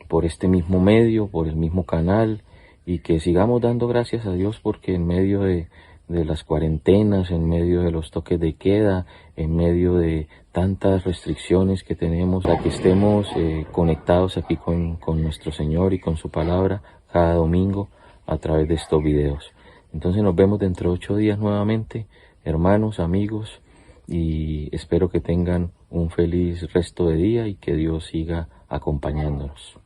por este mismo medio, por el mismo canal, y que sigamos dando gracias a Dios porque en medio de las cuarentenas, en medio de los toques de queda, en medio de tantas restricciones que tenemos, para que estemos conectados aquí con nuestro Señor y con su palabra cada domingo a través de estos videos. Entonces nos vemos dentro de 8 días nuevamente, hermanos, amigos, y espero que tengan un feliz resto de día y que Dios siga acompañándonos.